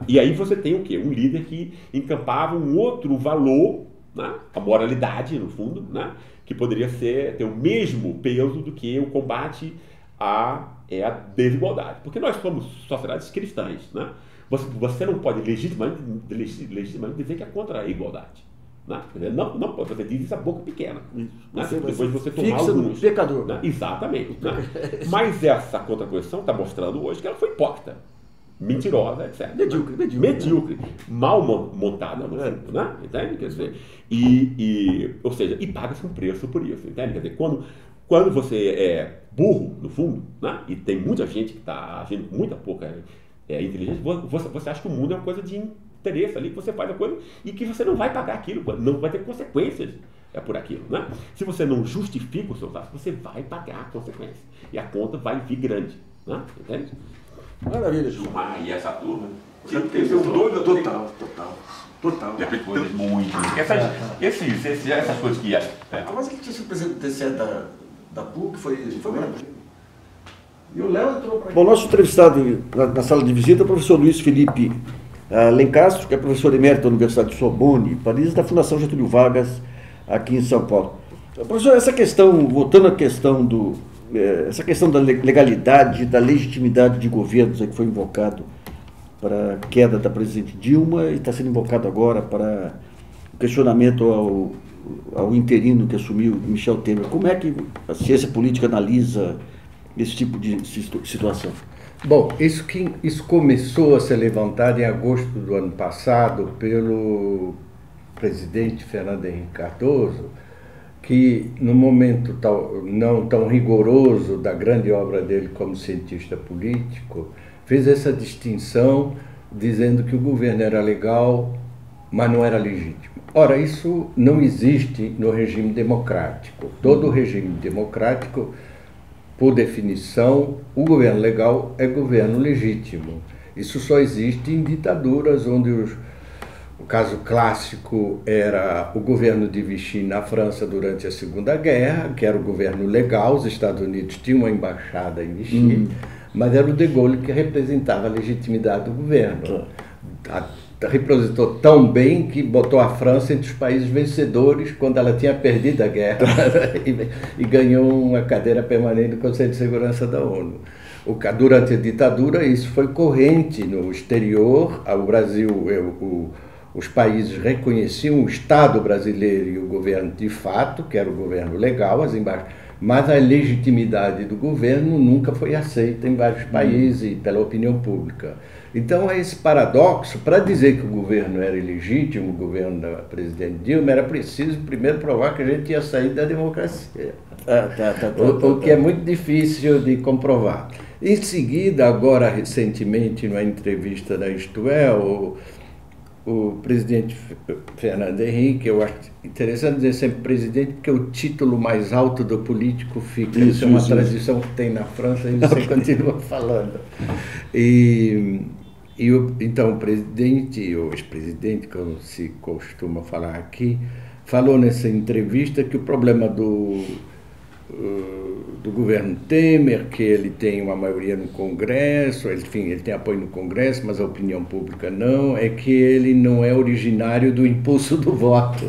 E aí você tem o quê? Um líder que encampava um outro valor, né? A moralidade, no fundo, né? Que poderia ter o mesmo peso do que o combate à desigualdade. Porque nós somos sociedades cristãs. Né? Você não pode legitimamente dizer que é contra a igualdade. Não, você diz isso a boca pequena. Né? Depois você tomar alguns. Pecador. Né? Exatamente. Né? Mas essa contraposição está mostrando hoje que ela foi hipócrita, mentirosa, etc. Medíocre. Mal montada, no fundo. Né? Entende? Quer dizer, ou seja, e paga-se um preço por isso. Entende? Quer dizer, quando você é burro, no fundo, né? E tem muita gente que está agindo com muita pouca inteligência, você acha que o mundo é uma coisa de interesse ali, que você faz a coisa e que você não vai pagar aquilo, não vai ter consequências por aquilo. Né? Se você não justifica os seus atos, você vai pagar a consequência. E a conta vai vir grande. Né? Entende? Maravilha. Gilmar e essa turma. Total. Coisas muito. Essas coisas que... Mas ele tinha sido presidente do TCE da PUC, foi mesmo? E o Léo entrou para... Bom, nosso entrevistado na sala de visita é o professor Luiz Felipe Lencastre, que é professor emérito da Universidade de Sorbonne, em Paris, da Fundação Getúlio Vargas, aqui em São Paulo. Professor, essa questão, voltando à questão essa questão da legalidade, da legitimidade de governos que foi invocado para a queda da presidente Dilma e está sendo invocado agora para o questionamento ao interino que assumiu Michel Temer. Como é que a ciência política analisa esse tipo de situação? Bom, isso começou a ser levantado em agosto do ano passado pelo presidente Fernando Henrique Cardoso, que no momento não tão rigoroso da grande obra dele como cientista político, fez essa distinção dizendo que o governo era legal, mas não era legítimo. Ora, isso não existe no regime democrático. Todo regime democrático, por definição, o governo legal é governo legítimo. Isso só existe em ditaduras onde o caso clássico era o governo de Vichy na França durante a Segunda Guerra, que era o governo legal. Os Estados Unidos tinham uma embaixada em Vichy, mas era o de Gaulle que representava a legitimidade do governo. Representou tão bem que botou a França entre os países vencedores quando ela tinha perdido a guerra e ganhou uma cadeira permanente no Conselho de Segurança da ONU. Durante a ditadura, isso foi corrente no exterior. O Brasil, os países reconheciam o Estado brasileiro e o governo de fato, que era o governo legal, mas a legitimidade do governo nunca foi aceita em vários países e pela opinião pública. Então, esse paradoxo, para dizer que o governo era ilegítimo, o governo da presidente Dilma, era preciso primeiro provar que a gente ia sair da democracia. O que é muito difícil de comprovar. Em seguida, agora recentemente, numa entrevista da Isto É, o presidente Fernando Henrique, eu acho interessante dizer sempre presidente, porque o título mais alto do político fica. Isso é uma tradição que tem na França e você continua falando. Então, o presidente, ou ex-presidente, como se costuma falar aqui, falou nessa entrevista que o problema do do governo Temer, que ele tem uma maioria no Congresso, enfim, ele tem apoio no Congresso, mas a opinião pública não, é que ele não é originário do impulso do voto.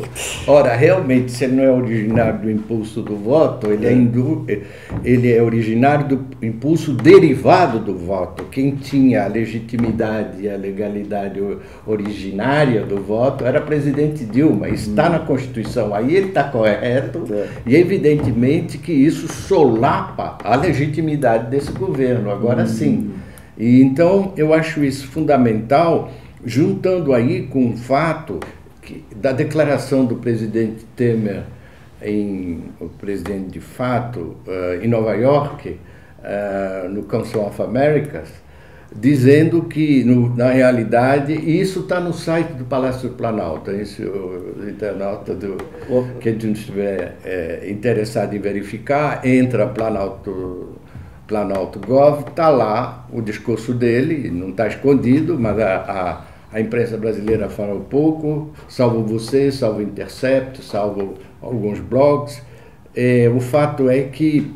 Ora, realmente, se ele não é originário do impulso do voto, ele é originário do impulso derivado do voto. Quem tinha a legitimidade e a legalidade originária do voto era a presidente Dilma. Está na Constituição, aí ele está correto, e evidentemente que isso solapa a legitimidade desse governo, agora sim. E então eu acho isso fundamental, juntando aí com o fato da declaração do presidente Temer, o presidente de fato, em Nova York, no Council of Americas, dizendo que, na realidade, e isso está no site do Palácio do Planalto, se o internauta que não estiver interessado em verificar, entra Planalto.gov, está lá o discurso dele, não está escondido, mas a imprensa brasileira fala um pouco, salvo você, salvo o Intercept, salvo alguns blogs. O fato é que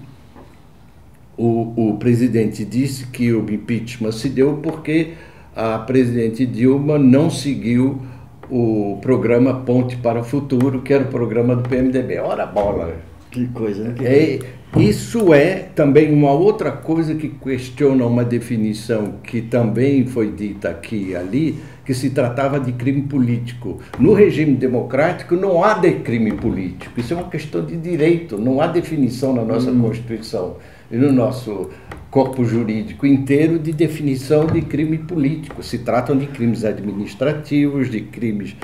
o presidente disse que o impeachment se deu porque a presidente Dilma não seguiu o programa Ponte para o Futuro, que era o programa do PMDB. Ora bola! Que coisa, né? Isso é também uma outra coisa que questiona uma definição que também foi dita aqui e ali, que se tratava de crime político. No regime democrático não há de crime político, isso é uma questão de direito, não há definição na nossa Constituição e no nosso corpo jurídico inteiro de definição de crime político. Se tratam de crimes administrativos, de crimes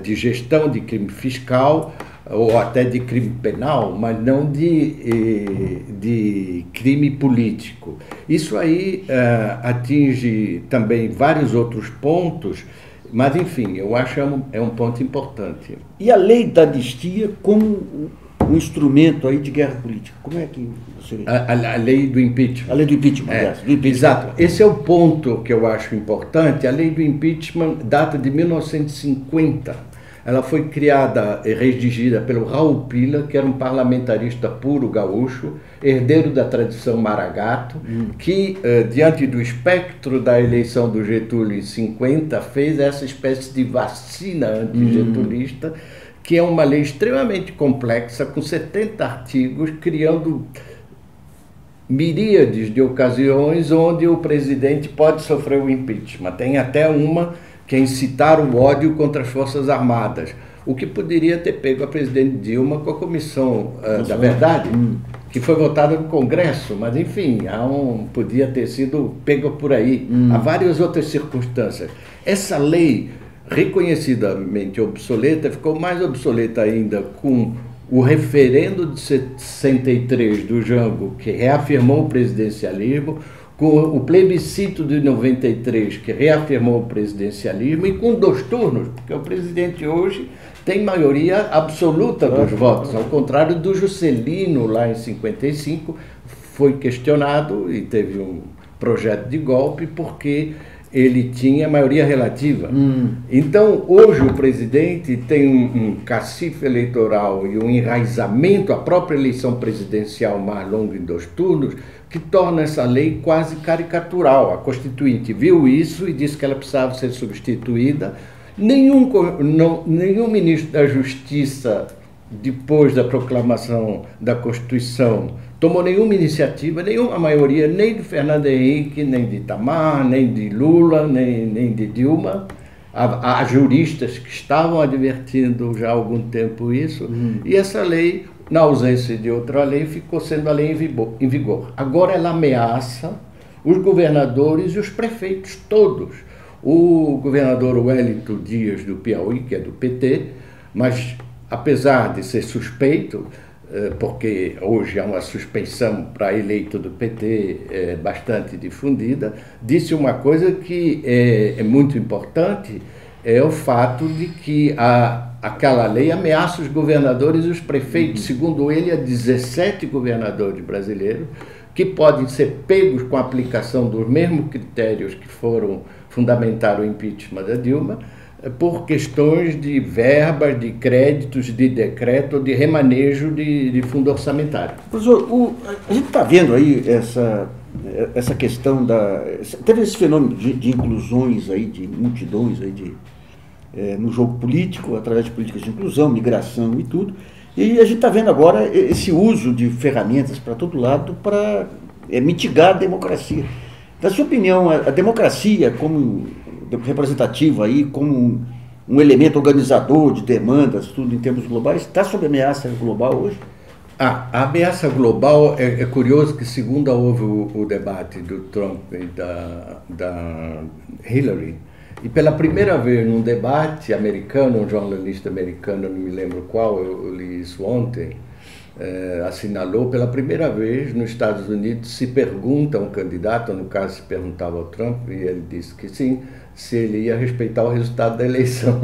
de gestão, de crime fiscal, ou até de crime penal, mas não de crime político. Isso aí atinge também vários outros pontos, mas, enfim, eu acho que é um ponto importante. E a lei da anistia como um instrumento aí de guerra política? Como é que você... A lei do impeachment. A lei do impeachment, Exato. Esse é o ponto que eu acho importante. A lei do impeachment data de 1950. Ela foi criada e redigida pelo Raul Pila, que era um parlamentarista puro gaúcho, herdeiro da tradição Maragato, que, diante do espectro da eleição do Getúlio em 50, fez essa espécie de vacina antigetulista, que é uma lei extremamente complexa, com 70 artigos, criando miríades de ocasiões onde o presidente pode sofrer o impeachment. Tem até uma que é incitar o ódio contra as Forças Armadas, o que poderia ter pego a presidente Dilma com a Comissão da Verdade, que foi votada no Congresso, mas enfim, podia ter sido pego por aí. Há várias outras circunstâncias. Essa lei, reconhecidamente obsoleta, ficou mais obsoleta ainda com o referendo de 63 do Jango, que reafirmou o presidencialismo, com o plebiscito de 93, que reafirmou o presidencialismo, e com 2 turnos, porque o presidente hoje tem maioria absoluta dos votos, ao contrário do Juscelino, lá em 55, foi questionado e teve um projeto de golpe porque ele tinha maioria relativa. Então, hoje o presidente tem um cacife eleitoral e um enraizamento, a própria eleição presidencial mais longa em 2 turnos, que torna essa lei quase caricatural. A Constituinte viu isso e disse que ela precisava ser substituída. Nenhum ministro da Justiça, depois da proclamação da Constituição, tomou nenhuma iniciativa, nenhuma maioria, nem de Fernando Henrique, nem de Itamar, nem de Lula, nem de Dilma. Há juristas que estavam advertindo já há algum tempo isso, e essa lei, na ausência de outra lei, ficou sendo a lei em vigor. Agora ela ameaça os governadores e os prefeitos todos. O governador Wellington Dias, do Piauí, que é do PT, mas apesar de ser suspeito, porque hoje há uma suspeição para eleito do PT bastante difundida, disse uma coisa que é muito importante, é o fato de que aquela lei ameaça os governadores e os prefeitos. Segundo ele, há 17 governadores brasileiros que podem ser pegos com a aplicação dos mesmos critérios que fundamentaram o impeachment da Dilma, por questões de verbas, de créditos, de decreto, de remanejo de fundo orçamentário. Professor, a gente está vendo aí essa questão teve esse fenômeno de inclusões aí, de multidões aí no jogo político, através de políticas de inclusão, migração e tudo, e a gente está vendo agora esse uso de ferramentas para todo lado para mitigar a democracia. Na sua opinião, a democracia como representativa aí, como um elemento organizador de demandas, tudo em termos globais, está sob ameaça global hoje? A ameaça global, é curioso que, segundo houve o debate do Trump e da Hillary, e pela primeira vez num debate americano, um jornalista americano, não me lembro qual, eu li isso ontem, assinalou, pela primeira vez nos Estados Unidos se pergunta a um candidato, no caso se perguntava ao Trump, e ele disse que sim, se ele ia respeitar o resultado da eleição.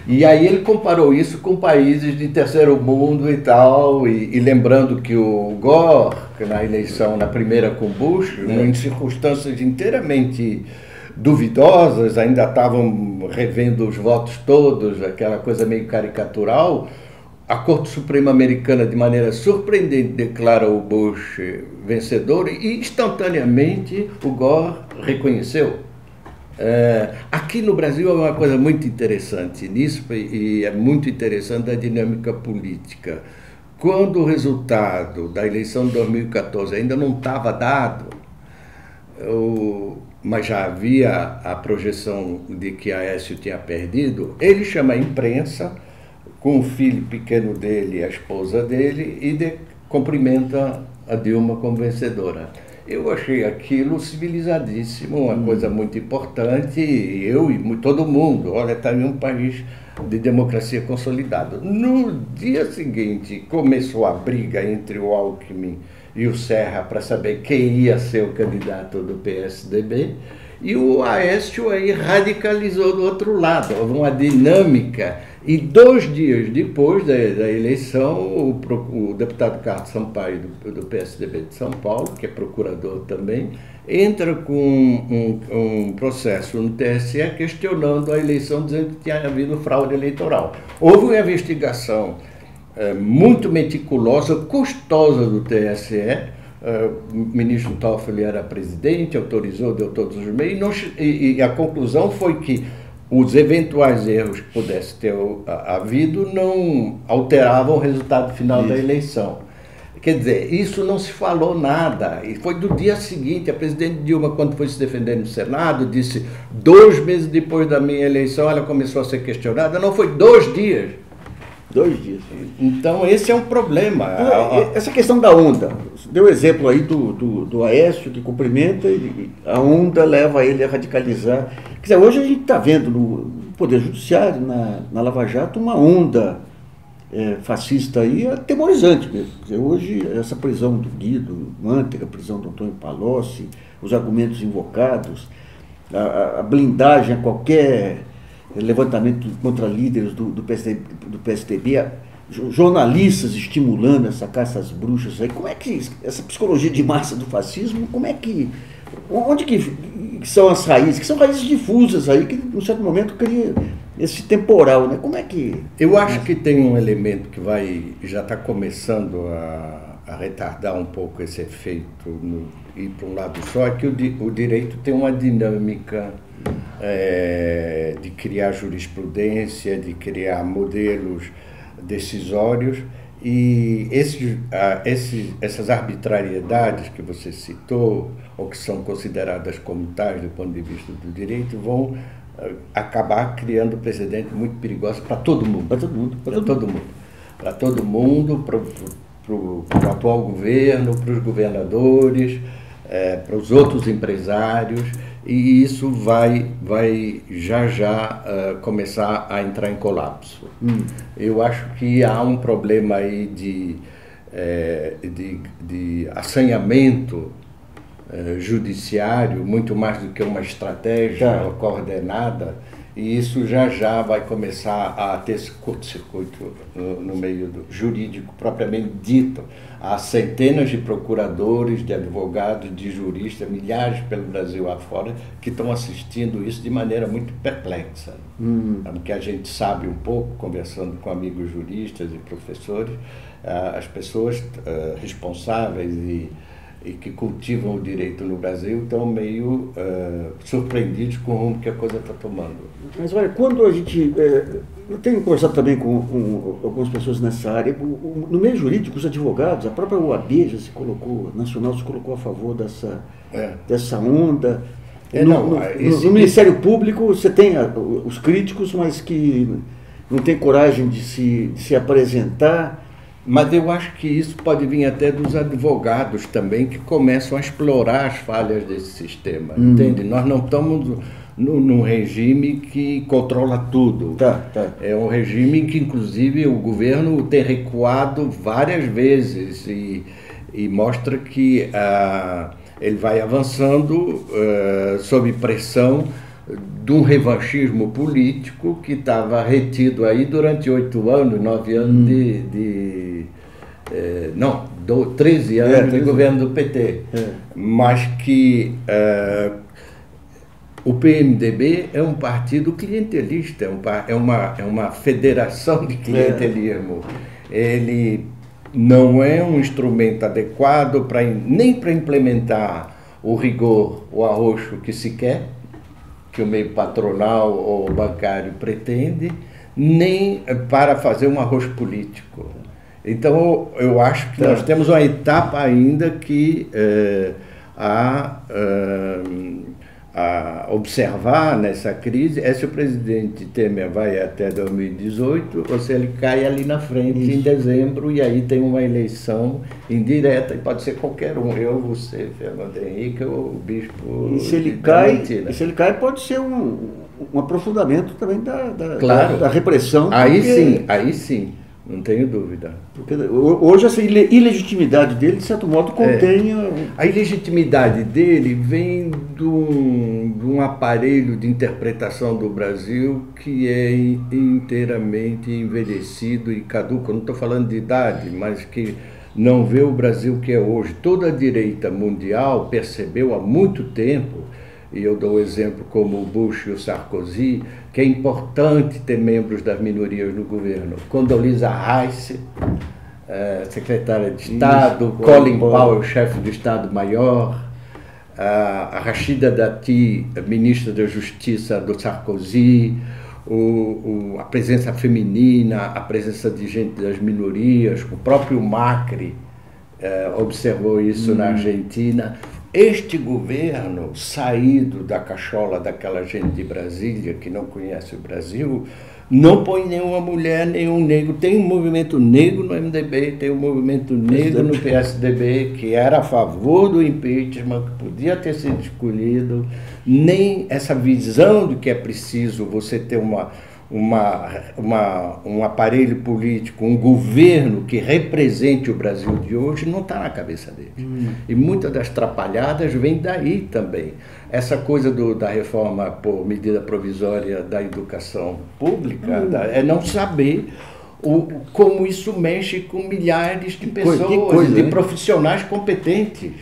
E aí ele comparou isso com países de terceiro mundo e tal, e lembrando que o Gore, que na eleição, na primeira com Bush, em circunstâncias inteiramente duvidosas, ainda estavam revendo os votos todos, aquela coisa meio caricatural, a Corte Suprema Americana, de maneira surpreendente, declara o Bush vencedor e instantaneamente o Gore reconheceu. Aqui no Brasil é uma coisa muito interessante nisso, e é muito interessante a dinâmica política. Quando o resultado da eleição de 2014 ainda não estava dado, mas já havia a projeção de que Aécio tinha perdido, ele chama a imprensa, com o filho pequeno dele e a esposa dele, e cumprimenta a Dilma como vencedora. Eu achei aquilo civilizadíssimo, uma coisa muito importante, e eu e todo mundo, olha, está em um país de democracia consolidada. No dia seguinte, começou a briga entre o Alckmin e o Serra para saber quem ia ser o candidato do PSDB, e o Aécio aí radicalizou do outro lado. Houve uma dinâmica, e 2 dias depois da eleição, o deputado Carlos Sampaio, do PSDB de São Paulo, que é procurador também, entra com um processo no TSE questionando a eleição, dizendo que tinha havido fraude eleitoral. Houve uma investigação muito meticulosa, custosa do TSE. O ministro Toffoli era presidente, autorizou, deu todos os meios, e a conclusão foi que os eventuais erros que pudesse ter havido não alteravam o resultado final da eleição. Quer dizer, isso não se falou nada, e foi do dia seguinte. A presidente Dilma, quando foi se defender no Senado, disse 2 meses depois da minha eleição, ela começou a ser questionada. Não, foi 2 dias. 2 dias. Então, esse é um problema. Essa questão da onda, você deu exemplo aí do Aécio, que cumprimenta, e a onda leva ele a radicalizar. Quer dizer, hoje a gente está vendo no Poder Judiciário, na Lava Jato, uma onda fascista aí, atemorizante mesmo. Quer dizer, hoje, essa prisão do Guido Mantega, a prisão do Antônio Palocci, os argumentos invocados, a blindagem a qualquer levantamento contra líderes do PSDB, jornalistas estimulando essa caça às bruxas aí. Como é que essa psicologia de massa do fascismo, onde que são as raízes, que são raízes difusas aí, que em certo momento cria esse temporal, né? Como é que... Eu acho que tem um elemento que já está começando a retardar um pouco esse efeito, ir para um lado só, é que o direito tem uma dinâmica de criar jurisprudência, de criar modelos decisórios, e essas arbitrariedades que você citou, ou que são consideradas como tais do ponto de vista do direito, vão acabar criando precedentes muito perigosos para todo mundo. Para todo mundo. Para todo mundo, para o atual governo, para os governadores, para os outros empresários, e isso vai já começar a entrar em colapso. Eu acho que há um problema aí de assanhamento judiciário, muito mais do que uma estratégia coordenada, E isso já vai começar a ter esse curto-circuito no meio do jurídico propriamente dito. Há centenas de procuradores, de advogados, de juristas, milhares pelo Brasil afora, que estão assistindo isso de maneira muito perplexa. Porque a gente sabe um pouco, conversando com amigos juristas e professores, as pessoas responsáveis e que cultivam o direito no Brasil estão meio surpreendidos com o rumo que a coisa está tomando. Mas olha, quando a gente... eu tenho conversado também com algumas pessoas nessa área, no meio jurídico, os advogados, a própria OAB já se colocou, a Nacional se colocou a favor dessa onda. No Ministério Público você tem os críticos, mas que não tem coragem de se apresentar. Mas eu acho que isso pode vir até dos advogados também, que começam a explorar as falhas desse sistema, entende? Nós não estamos num regime que controla tudo. Tá. É um regime que, inclusive, o governo tem recuado várias vezes e mostra que ele vai avançando sob pressão de um revanchismo político que estava retido aí durante 9 anos 13 anos de governo do PT. Mas que o PMDB é um partido clientelista, é uma federação de clientelismo. Ele não é um instrumento adequado nem para implementar o rigor, o arroxo que se quer, que o meio patronal ou bancário pretende, nem para fazer um arroz político. Então, eu acho que nós temos uma etapa ainda que a observar nessa crise é se o presidente Temer vai até 2018 ou se ele cai ali na frente em dezembro, e aí tem uma eleição indireta, e pode ser qualquer um, eu, você, Fernando Henrique ou o bispo. E se ele cai, pode ser um aprofundamento também da repressão. Aí sim. Não tenho dúvida. Porque hoje essa ilegitimidade dele, de certo modo, contém... A ilegitimidade dele vem de um aparelho de interpretação do Brasil que é inteiramente envelhecido e caduco. Eu não estou falando de idade, mas que não vê o Brasil que é hoje. Toda a direita mundial percebeu há muito tempo, e eu dou o exemplo como o Bush e o Sarkozy, que é importante ter membros das minorias no governo. Condoleezza Rice, secretária de Estado, Colin Powell, chefe do Estado-Maior, a Rashida Dati, ministra da Justiça do Sarkozy, a presença feminina, a presença de gente das minorias, o próprio Macri observou isso na Argentina. Este governo, saído da cachola daquela gente de Brasília que não conhece o Brasil, não põe nenhuma mulher, nenhum negro. Tem um movimento negro no MDB, tem um movimento negro no PSDB, que era a favor do impeachment, que podia ter sido escolhido. Nem essa visão de que é preciso você ter um aparelho político, um governo que represente o Brasil de hoje, não está na cabeça dele. E muitas das trapalhadas vêm daí também. Essa coisa da reforma por medida provisória da educação pública é não saber como isso mexe com milhares de pessoas, de profissionais competentes.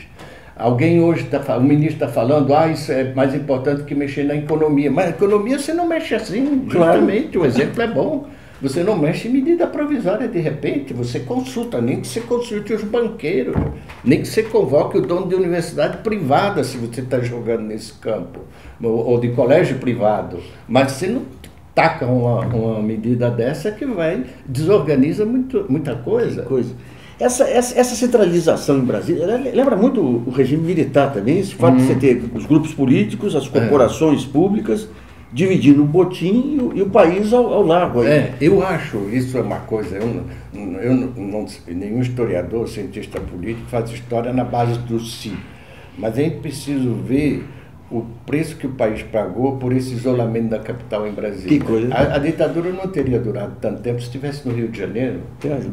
Alguém hoje, o ministro está falando, isso é mais importante que mexer na economia. Mas a economia você não mexe assim, justamente, o exemplo é bom. Você não mexe em medida provisória de repente, você consulta, nem que você consulte os banqueiros, nem que você convoque o dono de universidade privada, se você está jogando nesse campo, ou de colégio privado. Mas você não taca uma medida dessa que desorganiza muita coisa. Essa centralização em Brasília lembra muito o regime militar também, esse fato de você ter os grupos políticos, as corporações públicas, dividindo o botim e o país ao largo. Eu acho isso é uma coisa, nenhum historiador, cientista político faz história na base do si, mas a gente precisa ver o preço que o país pagou por esse isolamento da capital em Brasília. Que coisa. A ditadura não teria durado tanto tempo se estivesse no Rio de Janeiro,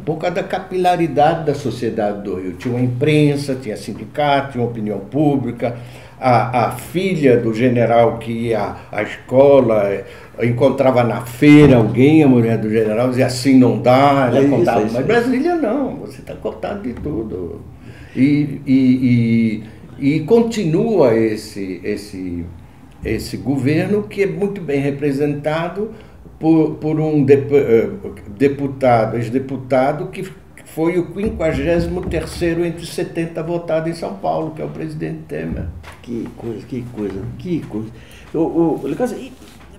por causa da capilaridade da sociedade do Rio. Tinha uma imprensa, tinha sindicato, tinha uma opinião pública, a filha do general que ia à escola, encontrava na feira alguém, a mulher do general, dizia assim não dá, ela contava. Mas Brasília não, você está cortado de tudo. E continua esse governo que é muito bem representado por um ex-deputado que foi o 53º entre 70 votado em São Paulo, que é o presidente Temer. Que coisa.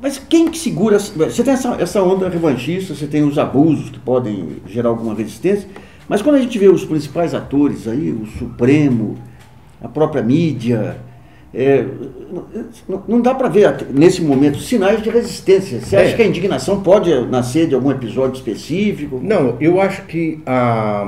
Mas quem que segura? Você tem essa onda revanchista, você tem os abusos que podem gerar alguma resistência, mas quando a gente vê os principais atores aí, o Supremo, a própria mídia, não dá para ver nesse momento sinais de resistência. Você acha que a indignação pode nascer de algum episódio específico? Não, eu acho que há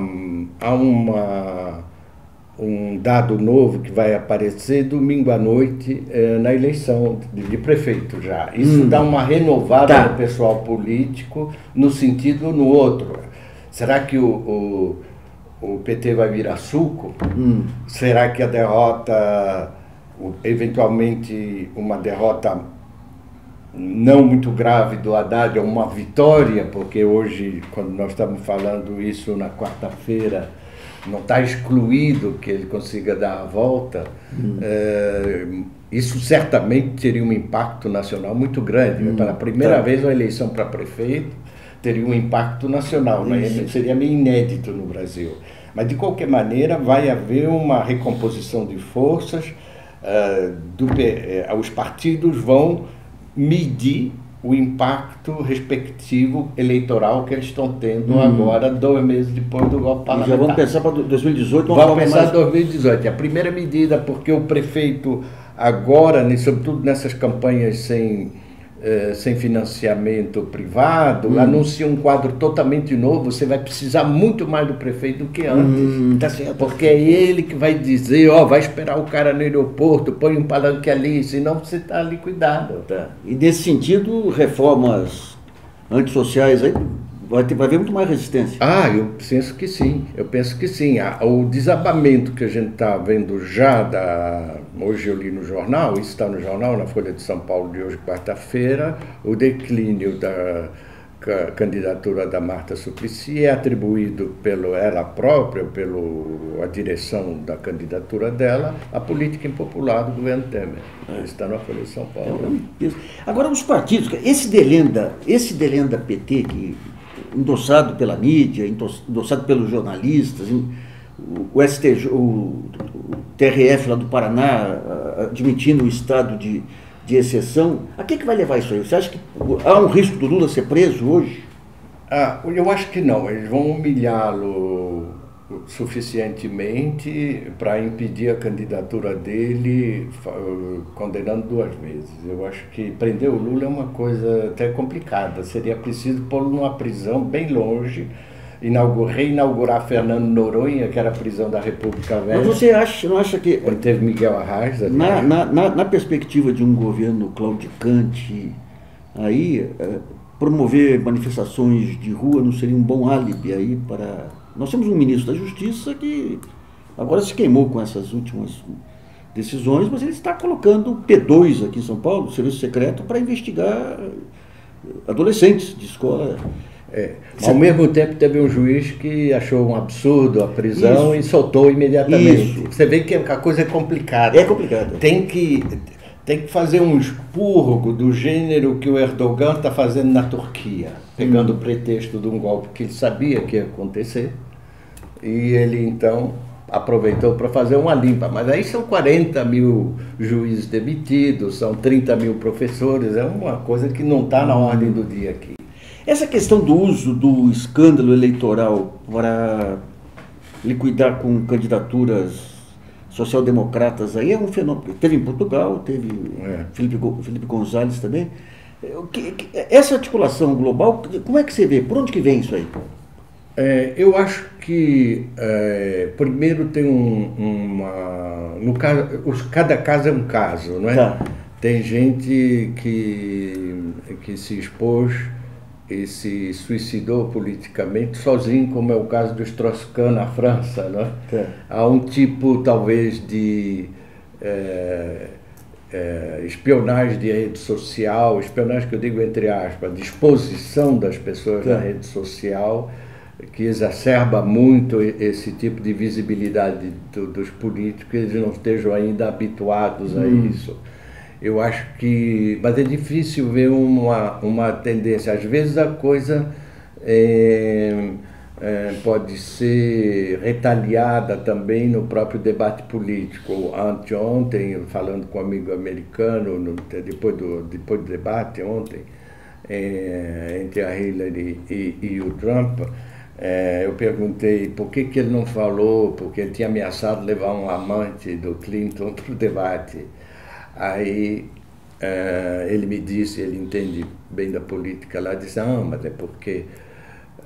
um dado novo que vai aparecer domingo à noite na eleição de prefeito já. Isso dá uma renovada no pessoal político no sentido ou no outro. Será que o PT vai virar suco? Será que a derrota, eventualmente uma derrota não muito grave do Haddad, é uma vitória? Porque hoje, quando nós estamos falando isso na quarta-feira, não está excluído que ele consiga dar a volta. Isso certamente teria um impacto nacional muito grande. Pela primeira vez, uma eleição para prefeito teria um impacto nacional, seria meio inédito no Brasil. Mas, de qualquer maneira, vai haver uma recomposição de forças. Os partidos vão medir o impacto respectivo eleitoral que eles estão tendo agora, 2 meses depois do golpe parlamentar. Já vamos pensar para 2018? Vamos pensar em 2018. A primeira medida, porque o prefeito agora, sobretudo nessas campanhas sem financiamento privado, anuncia um quadro totalmente novo. Você vai precisar muito mais do prefeito do que antes. Tá certo. Porque é ele que vai dizer, vai esperar o cara no aeroporto, põe um palanque ali, senão você está liquidado. Tá. E nesse sentido, reformas antissociais aí vai haver muito mais resistência. Eu penso que sim. O desabamento que a gente está vendo já, hoje eu li no jornal, isso está no jornal, na Folha de São Paulo de hoje, quarta-feira, o declínio da candidatura da Marta Suplicy é atribuído ela própria, pela direção da candidatura dela, à política impopular do governo Temer. Está na Folha de São Paulo. Agora, os partidos, esse delenda PT, que endossado pela mídia, endossado pelos jornalistas, o STJ, o TRF lá do Paraná admitindo o estado de exceção, a que vai levar isso aí? Você acha que há um risco do Lula ser preso hoje? Eu acho que não. Eles vão humilhá-lo suficientemente para impedir a candidatura dele, condenando 2 vezes. Eu acho que prender o Lula é uma coisa até complicada. Seria preciso pô-lo numa prisão bem longe, reinaugurar Fernando Noronha, que era a prisão da República Velha. Mas você não acha que... Onde teve Miguel Arraes. Na perspectiva de um governo claudicante, aí promover manifestações de rua não seria um bom álibi aí para... Nós temos um ministro da Justiça que agora se queimou com essas últimas decisões, mas ele está colocando o P2 aqui em São Paulo, o Serviço Secreto, para investigar adolescentes de escola. Ao mesmo tempo, teve um juiz que achou um absurdo a prisão e soltou imediatamente. Você vê que a coisa é complicada. É complicada. Tem que fazer um expurgo do gênero que o Erdogan está fazendo na Turquia, pegando o pretexto de um golpe que ele sabia que ia acontecer, e ele então aproveitou para fazer uma limpa. Mas aí são 40 mil juízes demitidos, são 30 mil professores, é uma coisa que não está na ordem do dia aqui. Essa questão do uso do escândalo eleitoral para liquidar com candidaturas social-democratas aí é um fenômeno. Teve em Portugal, teve Felipe González também. Essa articulação global, como é que você vê? Por onde que vem isso aí? Eu acho que primeiro tem cada caso é um caso, não é? Tá. Tem gente que se expôs e se suicidou politicamente sozinho, como é o caso do Strauss-Kahn na França, não é? Há um tipo, talvez, de espionagem de rede social, espionagem que eu digo entre aspas, de exposição das pessoas na rede social, que exacerba muito esse tipo de visibilidade dos políticos, eles não estejam ainda habituados a isso. Eu acho que... Mas é difícil ver uma tendência. Às vezes a coisa pode ser retaliada também no próprio debate político. Anteontem, falando com um amigo americano, depois do debate ontem, entre a Hillary e o Trump, eu perguntei por que ele não falou, porque ele tinha ameaçado levar um amante do Clinton para o debate. Aí ele me disse, ele entende bem da política lá, disse, não, mas é porque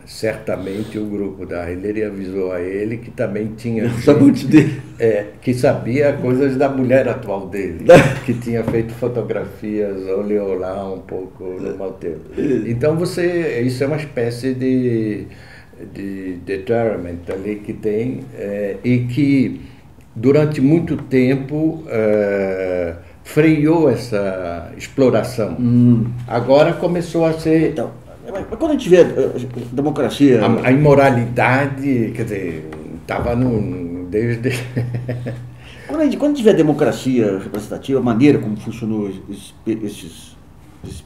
certamente o grupo da Hillary avisou a ele que também tinha gente, dele. Que sabia coisas da mulher atual dele, que tinha feito fotografias, olhou lá um pouco no mau tempo. Então isso é uma espécie de deterrent ali que tem, e que durante muito tempo freou essa exploração. Agora começou a ser... Então, mas quando a gente vê democracia... A imoralidade, quer dizer, estava desde... Quando a gente vê a democracia representativa, a maneira como funcionou esses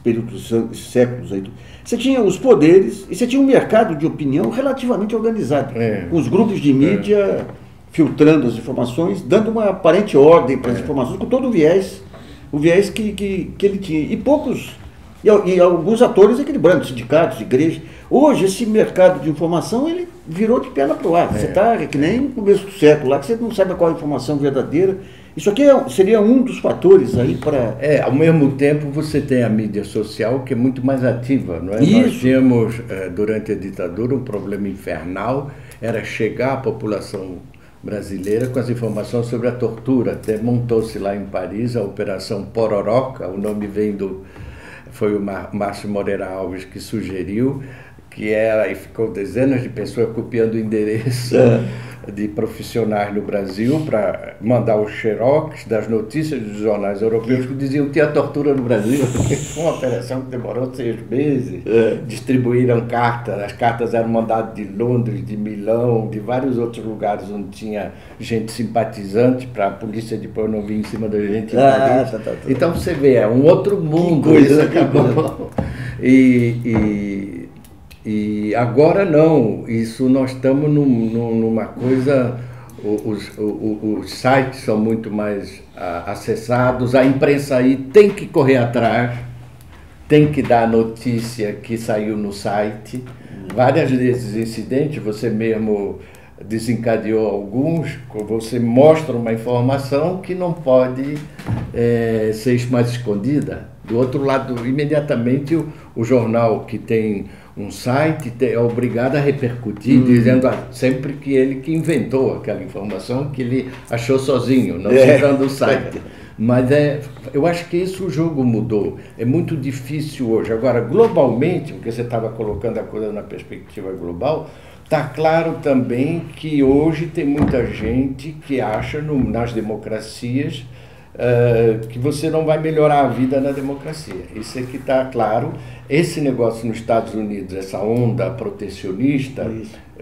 períodos, esses séculos aí, você tinha os poderes e você tinha um mercado de opinião relativamente organizado, com os grupos de mídia filtrando as informações, dando uma aparente ordem para as informações, com todo o viés que ele tinha. E poucos, e alguns atores equilibrando, sindicatos, igrejas. Hoje, esse mercado de informação, ele virou de perna para o ar. Você está que nem no começo do século, lá que você não sabe qual é a informação verdadeira. Isso aqui seria um dos fatores aí para... ao mesmo tempo você tem a mídia social que é muito mais ativa, não é? Isso. Nós tínhamos, durante a ditadura, um problema infernal, era chegar à população brasileira com as informações sobre a tortura. Até montou-se lá em Paris a Operação Pororoca, o nome foi o Márcio Moreira Alves que sugeriu, e ficou dezenas de pessoas copiando o endereço de profissionais no Brasil para mandar os xerox das notícias dos jornais europeus que diziam que tinha tortura no Brasil. Foi uma operação que demorou 6 meses. Distribuíram cartas, as cartas eram mandadas de Londres, de Milão, de vários outros lugares onde tinha gente simpatizante para a polícia depois não vir em cima da gente. Então você vê, é um outro mundo. Isso acabou. E agora não, nós estamos numa coisa, os sites são muito mais acessados, a imprensa aí tem que correr atrás, tem que dar a notícia que saiu no site. Várias desses incidentes, você mesmo desencadeou alguns, você mostra uma informação que não pode ser mais escondida. Do outro lado, imediatamente, o jornal que tem um site é obrigado a repercutir, dizendo sempre que ele que inventou aquela informação que ele achou sozinho, não citando o site. Mas eu acho que o jogo mudou. É muito difícil hoje. Agora, globalmente, porque você estava colocando a coisa na perspectiva global, está claro também que hoje tem muita gente que acha nas democracias que você não vai melhorar a vida na democracia. Isso é que está claro. Esse negócio nos Estados Unidos, essa onda protecionista,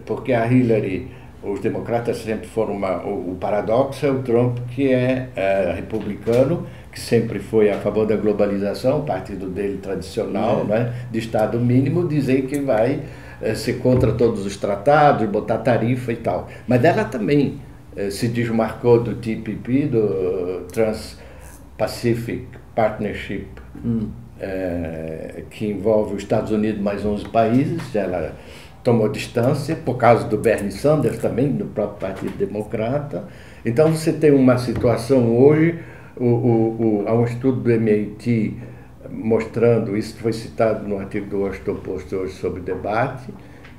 porque a Hillary, os democratas sempre foram o paradoxo é o Trump, que é republicano, que sempre foi a favor da globalização, o partido dele tradicional, né, de Estado mínimo, dizer que vai ser contra todos os tratados, botar tarifa e tal. Mas ela também se desmarcou do TPP, do Trans-Pacific Partnership, que envolve os Estados Unidos mais 11 países. Ela tomou distância por causa do Bernie Sanders também, do próprio Partido Democrata. Então você tem uma situação hoje, há um estudo do MIT mostrando, isso foi citado no artigo do Washington Post hoje sobre o debate,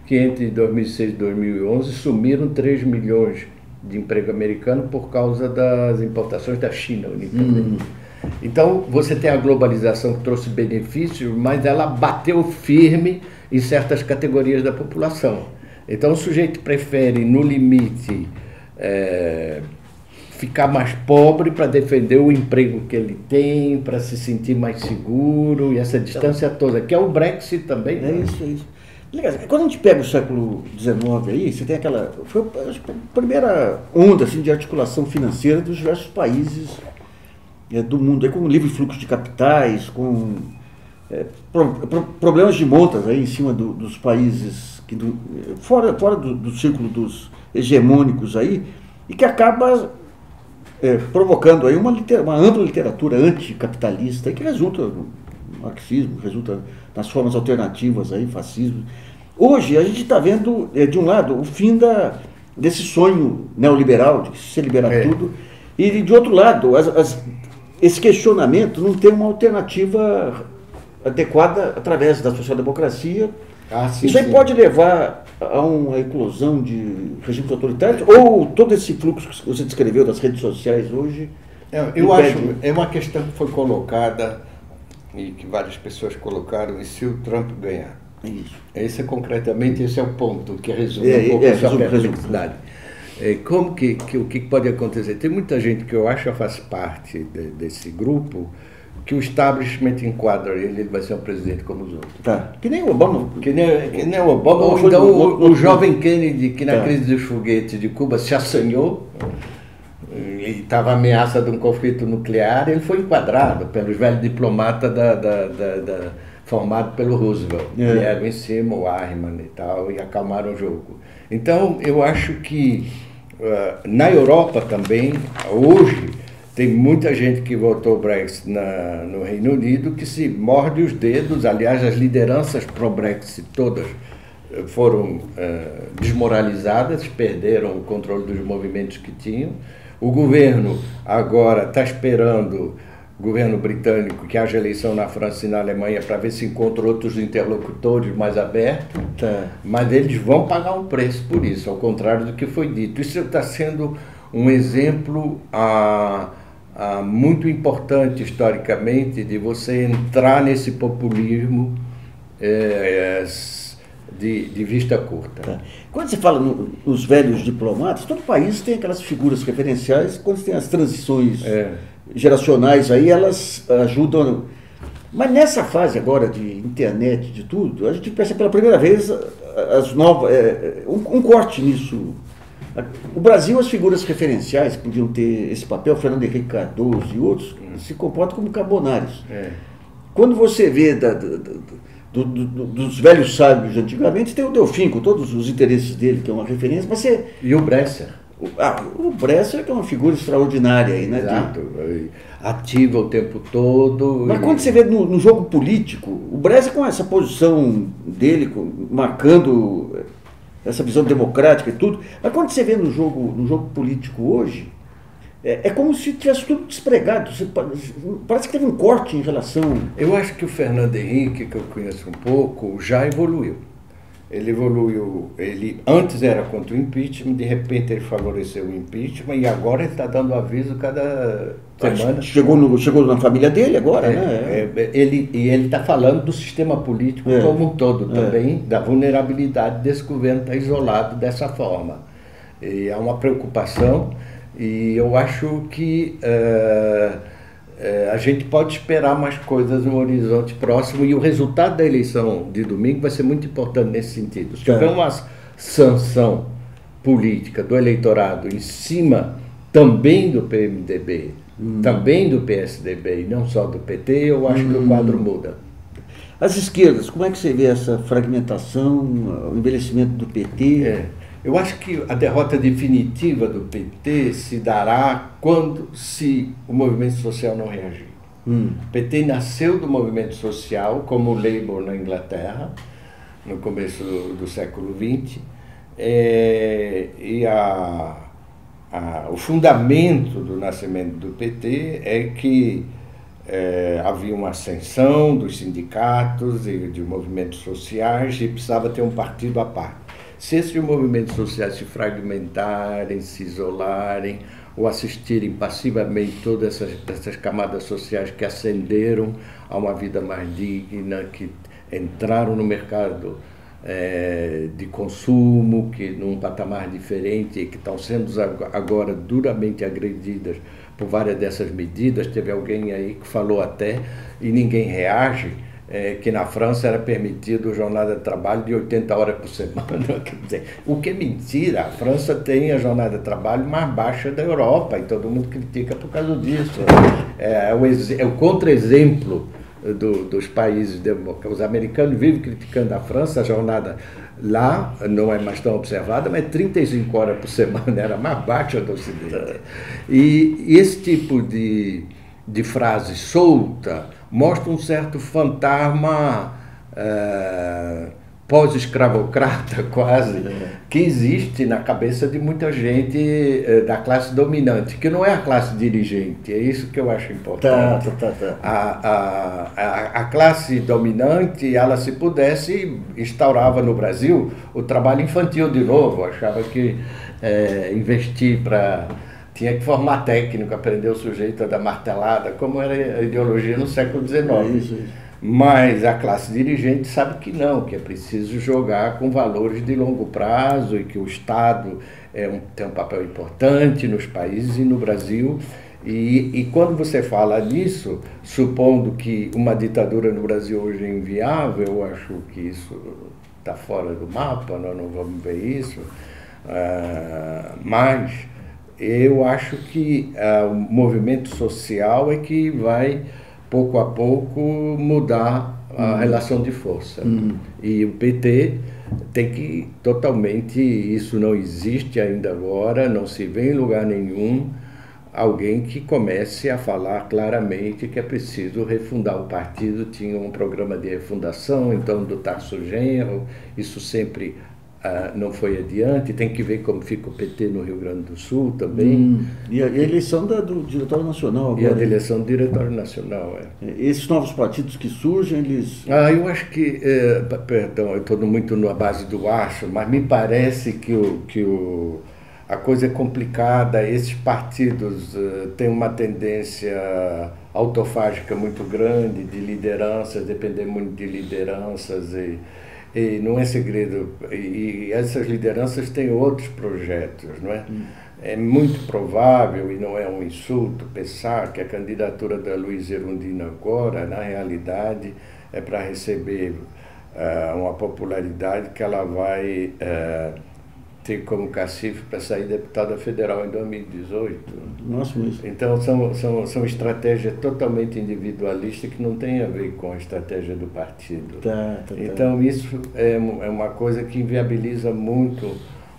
que entre 2006 e 2011 sumiram 3 milhões de emprego americano por causa das importações da China unicamente. Então você tem a globalização que trouxe benefícios, mas ela bateu firme em certas categorias da população. Então o sujeito prefere, no limite, ficar mais pobre para defender o emprego que ele tem, para se sentir mais seguro, e essa distância toda, que é o Brexit também. É isso, é isso. Quando a gente pega o século XIX aí, você tem aquela... Foi a primeira onda assim, de articulação financeira dos diversos países do mundo, aí, com livre fluxo de capitais, com problemas de montas aí em cima dos países, fora do círculo dos hegemônicos aí, e que acaba provocando aí uma ampla literatura anticapitalista, que resulta no marxismo, resulta nas formas alternativas aí, fascismo. Hoje a gente está vendo, de um lado, o fim desse sonho neoliberal, de se liberar tudo, e de outro lado, esse questionamento não tem uma alternativa adequada através da social-democracia. Isso aí pode levar a uma eclosão de regimes autoritários, ou todo esse fluxo que você descreveu das redes sociais hoje? Eu acho, é uma questão que foi colocada e que várias pessoas colocaram, e se o Trump ganhar? Isso. Concretamente, esse é o ponto que resume um pouco a sua perplexidade. Como o que pode acontecer? Tem muita gente que eu acho faz parte desse grupo, que o establishment enquadra ele vai ser um presidente como os outros. Tá. Que nem o Obama. Que nem o Obama. Ou então o jovem Kennedy, que na crise dos foguetes de Cuba se assanhou, e estava ameaça de um conflito nuclear, ele foi enquadrado pelos velhos diplomatas formado pelo Roosevelt. Vieram em cima, o Eichmann e tal, e acalmaram o jogo. Então, eu acho que na Europa também, hoje, tem muita gente que votou o Brexit no Reino Unido que se morde os dedos. Aliás, as lideranças pró-Brexit todas foram desmoralizadas, perderam o controle dos movimentos que tinham. O governo agora está esperando, o governo britânico, que haja eleição na França e na Alemanha para ver se encontra outros interlocutores mais abertos, mas eles vão pagar um preço por isso, ao contrário do que foi dito. Isso está sendo um exemplo muito importante historicamente de você entrar nesse populismo de vista curta. Quando você fala nos velhos diplomatas, todo país tem aquelas figuras referenciais, quando tem as transições geracionais aí, elas ajudam. Mas nessa fase agora de internet, de tudo, a gente percebe pela primeira vez um corte nisso. O Brasil, as figuras referenciais que podiam ter esse papel, Fernando Henrique Cardoso e outros, se comportam como carbonários. Quando você vê dos velhos sábios de antigamente, tem o Delfim, com todos os interesses dele, que é uma referência, mas E o Bresser. O Bresser que é uma figura extraordinária aí, né? Exato. Ativa o tempo todo. Mas quando você vê no jogo político, o Bresser com essa posição dele, marcando essa visão democrática e tudo, mas quando você vê no jogo político hoje, é como se tivesse tudo despregado. Parece que teve um corte em relação... Eu acho que o Fernando Henrique, que eu conheço um pouco, já evoluiu. Ele evoluiu, ele antes era contra o impeachment, de repente ele favoreceu o impeachment e agora ele está dando aviso cada semana. Chegou na família dele agora, né? Ele está falando do sistema político como um todo também, da vulnerabilidade desse governo estar isolado dessa forma. E há uma preocupação e eu acho que a gente pode esperar mais coisas no horizonte próximo e o resultado da eleição de domingo vai ser muito importante nesse sentido. Se tiver uma sanção política do eleitorado em cima também do PMDB, também do PSDB e não só do PT, eu acho que o quadro muda. As esquerdas, como é que você vê essa fragmentação, o envelhecimento do PT? Eu acho que a derrota definitiva do PT se dará se o movimento social não reagir. O PT nasceu do movimento social, como o Labour na Inglaterra, no começo do século XX, e o fundamento do nascimento do PT é que havia uma ascensão dos sindicatos e de movimentos sociais e precisava ter um partido à parte. Se esses movimentos sociais se fragmentarem, se isolarem ou assistirem passivamente todas essas camadas sociais que ascenderam a uma vida mais digna, que entraram no mercado de consumo, que num patamar diferente, que estão sendo agora duramente agredidas por várias dessas medidas. Teve alguém aí que falou até, e ninguém reage, que na França era permitido jornada de trabalho de 80 horas por semana. Quer dizer, o que é mentira. A França tem a jornada de trabalho mais baixa da Europa e todo mundo critica por causa disso. É o contra-exemplo dos países democráticos. Os americanos vivem criticando a França, a jornada lá não é mais tão observada, mas 35 horas por semana era mais baixa do Ocidente. E esse tipo de frase solta mostra um certo fantasma pós-escravocrata quase, que existe na cabeça de muita gente da classe dominante, que não é a classe dirigente, é isso que eu acho importante. A classe dominante, ela, se pudesse, instaurava no Brasil o trabalho infantil de novo, achava que investir tinha que formar técnico, aprender o sujeito a dar martelada, como era a ideologia no século XIX. Mas a classe dirigente sabe que não, que é preciso jogar com valores de longo prazo e que o Estado tem um papel importante nos países e no Brasil. E quando você fala nisso, supondo que uma ditadura no Brasil hoje é inviável, eu acho que isso está fora do mapa, nós não vamos ver isso, mas eu acho que o movimento social é que vai, pouco a pouco, mudar a relação de força. E o PT tem que totalmente, isso não existe ainda agora, não se vê em lugar nenhum, alguém que comece a falar claramente que é preciso refundar o partido. Tinha um programa de refundação, então, do Tarso Genro, isso sempre não foi adiante. Tem que ver como fica o PT no Rio Grande do Sul também. E a eleição do Diretório Nacional agora. E a eleição do Diretório Nacional, Esses novos partidos que surgem, eles... eu acho que, perdão, eu estou muito na base do acho, mas me parece que a coisa é complicada. Esses partidos têm uma tendência autofágica muito grande, de lideranças, depender muito de lideranças, e não é segredo, e essas lideranças têm outros projetos, não é? É muito provável, e não é um insulto, pensar que a candidatura da Luiza Erundina agora, na realidade, é para receber uma popularidade que ela vai ter como cacife para sair deputada federal em 2018. Nossa, isso. Então são estratégias totalmente individualistas que não tem a ver com a estratégia do partido. Então isso é uma coisa que inviabiliza muito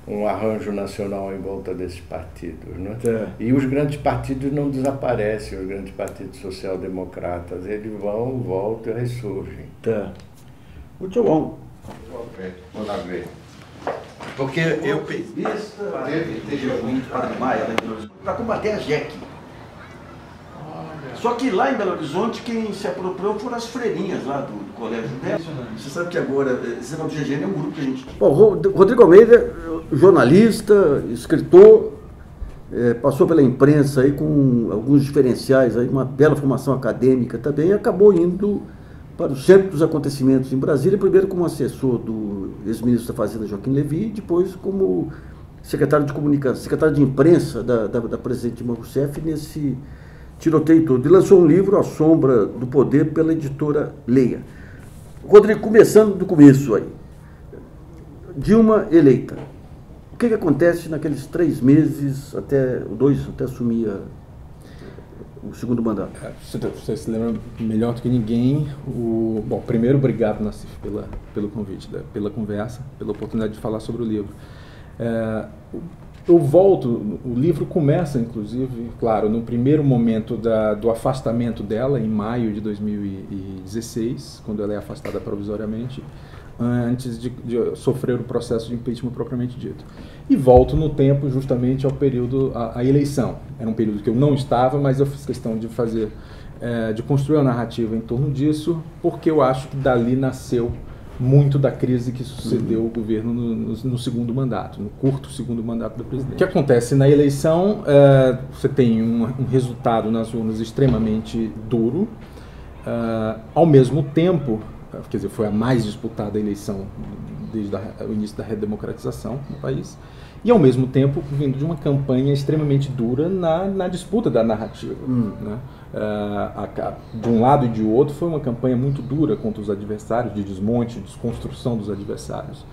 um arranjo nacional em volta desses partidos, né? E os grandes partidos não desaparecem, os grandes partidos social-democratas, eles vão, voltam e ressurgem. Muito bom. Vamos lá ver. Porque eu teve muito Padre Maia para combater a JEC. Só que lá em Belo Horizonte, quem se apropriou foram as freirinhas lá do colégio dela. Você sabe que agora, esse negócio do GGN é um grupo que a gente... Bom, Rodrigo Almeida, jornalista, escritor, passou pela imprensa aí com alguns diferenciais, aí, uma bela formação acadêmica também, e acabou indo para o centro dos acontecimentos em Brasília, primeiro como assessor do ex-ministro da Fazenda Joaquim Levy, e depois como secretário de comunicação, secretário de imprensa da presidente Dilma Rousseff, nesse tiroteio todo. E lançou um livro, A Sombra do Poder, pela editora Leia. Rodrigo, começando do começo aí. Dilma eleita. O que acontece naqueles 3 meses, até assumir o segundo mandato? Você se lembra melhor do que ninguém. Bom, primeiro, obrigado, Nassif, pelo convite, pela conversa, pela oportunidade de falar sobre o livro. Eu volto, o livro começa, inclusive, claro, no primeiro momento do afastamento dela, em maio de 2016, quando ela é afastada provisoriamente, antes de sofrer o processo de impeachment propriamente dito. E volto no tempo justamente ao período, a eleição. Era um período que eu não estava, mas eu fiz questão de de construir a narrativa em torno disso, porque eu acho que dali nasceu muito da crise que sucedeu o governo no segundo mandato, no curto segundo mandato do presidente. O que acontece na eleição, você tem um resultado nas urnas extremamente duro, ao mesmo tempo quer dizer, foi a mais disputada eleição desde o início da redemocratização no país, e ao mesmo tempo vindo de uma campanha extremamente dura na disputa da narrativa. Né? De um lado e de outro foi uma campanha muito dura contra os adversários, de desmonte, desconstrução dos adversários.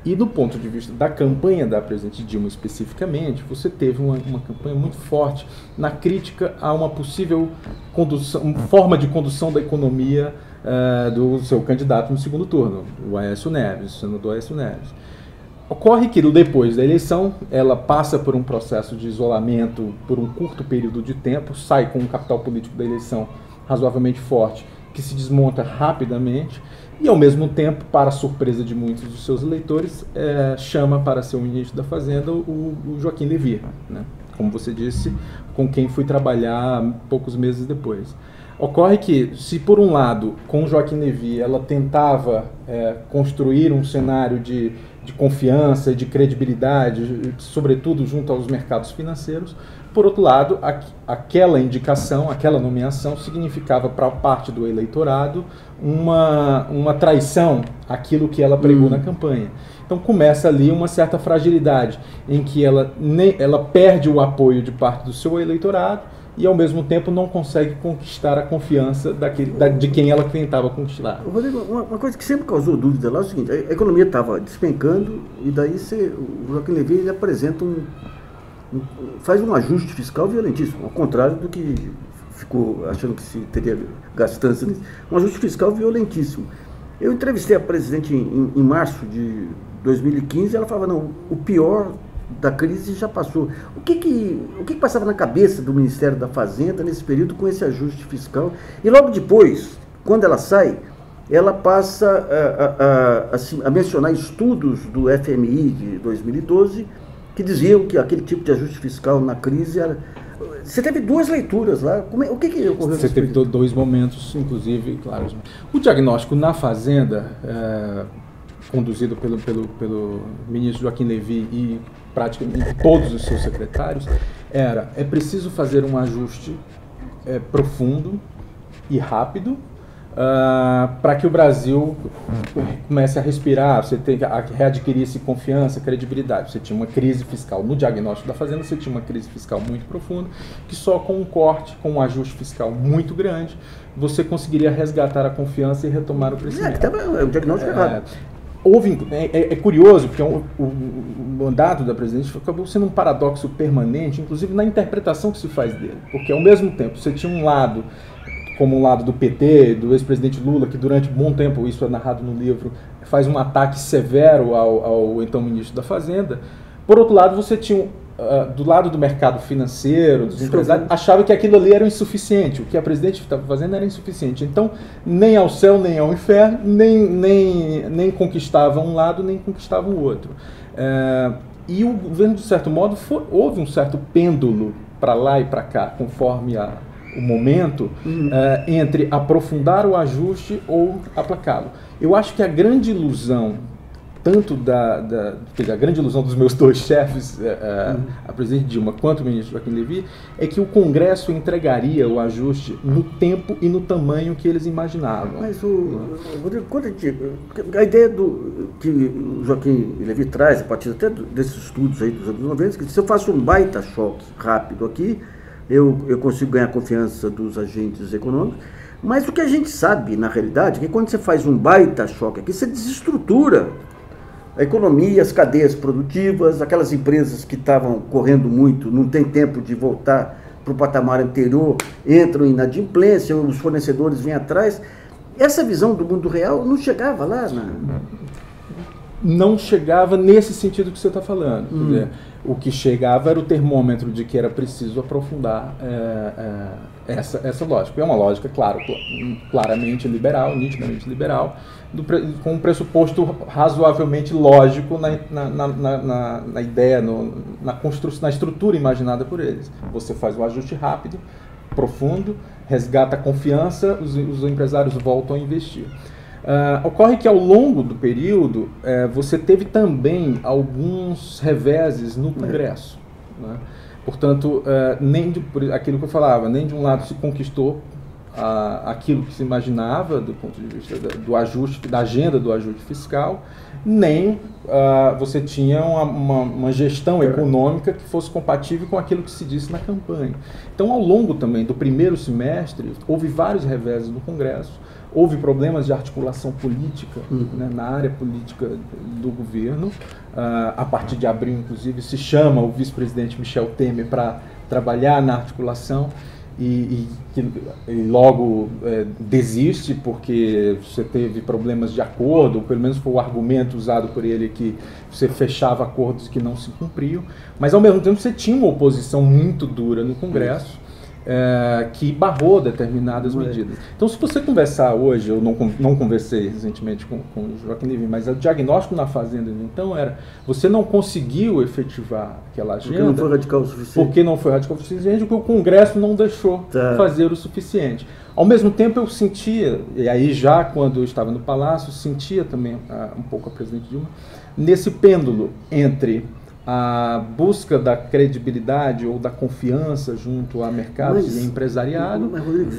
E do ponto de vista da campanha da presidente Dilma especificamente, você teve uma campanha muito forte na crítica a uma possível forma de condução da economia do seu candidato no segundo turno, o Aécio Neves, o senador Aécio Neves. Ocorre que depois da eleição, ela passa por um processo de isolamento por um curto período de tempo, sai com um capital político da eleição razoavelmente forte, que se desmonta rapidamente, e ao mesmo tempo, para a surpresa de muitos dos seus eleitores, chama para ser o ministro da Fazenda o Joaquim Levy, né? Como você disse, com quem fui trabalhar poucos meses depois. Ocorre que, se por um lado, com o Joaquim Levy, ela tentava construir um cenário de confiança e de credibilidade, sobretudo junto aos mercados financeiros, por outro lado, aquela indicação, aquela nomeação significava para parte do eleitorado uma traição àquilo que ela pregou na campanha. Então começa ali uma certa fragilidade, em que ela perde o apoio de parte do seu eleitorado e ao mesmo tempo não consegue conquistar a confiança de quem ela tentava conquistar. Rodrigo, uma coisa que sempre causou dúvida lá é o seguinte: a economia estava despencando e daí o Joaquim Levy ele apresenta faz um ajuste fiscal violentíssimo, ao contrário do que ficou achando que se teria gastança nisso. Um ajuste fiscal violentíssimo. Eu entrevistei a presidente em março de 2015 e ela falava, não, o pior da crise já passou. O que passava na cabeça do Ministério da Fazenda nesse período com esse ajuste fiscal? E logo depois, quando ela sai, ela passa a mencionar estudos do FMI de 2012 que diziam que aquele tipo de ajuste fiscal na crise era... Você teve duas leituras lá. O que ocorreu? Você teve dois momentos, inclusive, claro. O diagnóstico na Fazenda, conduzido pelo ministro Joaquim Levy e praticamente todos os seus secretários, é preciso fazer um ajuste profundo e rápido para que o Brasil comece a respirar, você tem que readquirir-se confiança, credibilidade. Você tinha uma crise fiscal, no diagnóstico da Fazenda, você tinha uma crise fiscal muito profunda, que só com um corte, com um ajuste fiscal muito grande, você conseguiria resgatar a confiança e retomar o crescimento. O diagnóstico errado. É curioso, porque o mandato da presidente acabou sendo um paradoxo permanente, inclusive na interpretação que se faz dele. Porque, ao mesmo tempo, você tinha um lado, como o lado do PT, do ex-presidente Lula, que durante um bom tempo, isso é narrado no livro, faz um ataque severo ao então ministro da Fazenda. Por outro lado, você tinha, do lado do mercado financeiro, dos empresários, achava que aquilo ali era insuficiente, o que a presidente estava fazendo era insuficiente. Então, nem ao céu, nem ao inferno, nem conquistava um lado, nem conquistava o outro. E o governo, de certo modo, houve um certo pêndulo para lá e para cá, conforme o momento, entre aprofundar o ajuste ou aplacá-lo. Eu acho que a grande ilusão, tanto a grande ilusão dos meus dois chefes, a presidente Dilma quanto o ministro Joaquim Levy, é que o Congresso entregaria o ajuste no tempo e no tamanho que eles imaginavam. Mas a ideia que o Joaquim Levy traz, a partir até desses estudos aí dos anos 90, que se eu faço um baita choque rápido aqui, eu consigo ganhar a confiança dos agentes econômicos, mas o que a gente sabe, na realidade, é que quando você faz um baita choque aqui, você desestrutura a economia, as cadeias produtivas, aquelas empresas que estavam correndo muito, não tem tempo de voltar para o patamar anterior, entram em inadimplência, os fornecedores vêm atrás. Essa visão do mundo real não chegava lá? Não chegava nesse sentido que você está falando. Quer dizer, o que chegava era o termômetro de que era preciso aprofundar essa lógica. É uma lógica, claro, claramente liberal, nitidamente liberal, com um pressuposto razoavelmente lógico na ideia, na estrutura imaginada por eles. Você faz um ajuste rápido, profundo, resgata a confiança, os empresários voltam a investir. Ocorre que ao longo do período você teve também alguns reveses no Congresso, né? Portanto, aquilo que eu falava, nem de um lado se conquistou aquilo que se imaginava do ponto de vista do ajuste, da agenda do ajuste fiscal, nem você tinha uma gestão econômica que fosse compatível com aquilo que se disse na campanha. Então, ao longo também do primeiro semestre, houve vários reveses no Congresso, houve problemas de articulação política, né, na área política do governo. A partir de abril, inclusive, se chama o vice-presidente Michel Temer para trabalhar na articulação e logo desiste porque você teve problemas de acordo, ou pelo menos foi o argumento usado por ele que você fechava acordos que não se cumpriam, mas ao mesmo tempo você tinha uma oposição muito dura no Congresso, que barrou determinadas medidas. Então, se você conversar hoje, eu não conversei recentemente com o Joaquim Levy, mas o diagnóstico na Fazenda, então, era você não conseguiu efetivar aquela agenda porque não foi radical o suficiente. Porque não foi radical o suficiente, porque o Congresso não deixou fazer o suficiente. Ao mesmo tempo, eu sentia, e aí já quando eu estava no Palácio, sentia também um pouco a presidente Dilma, nesse pêndulo entre a busca da credibilidade ou da confiança junto a mercados e empresariado,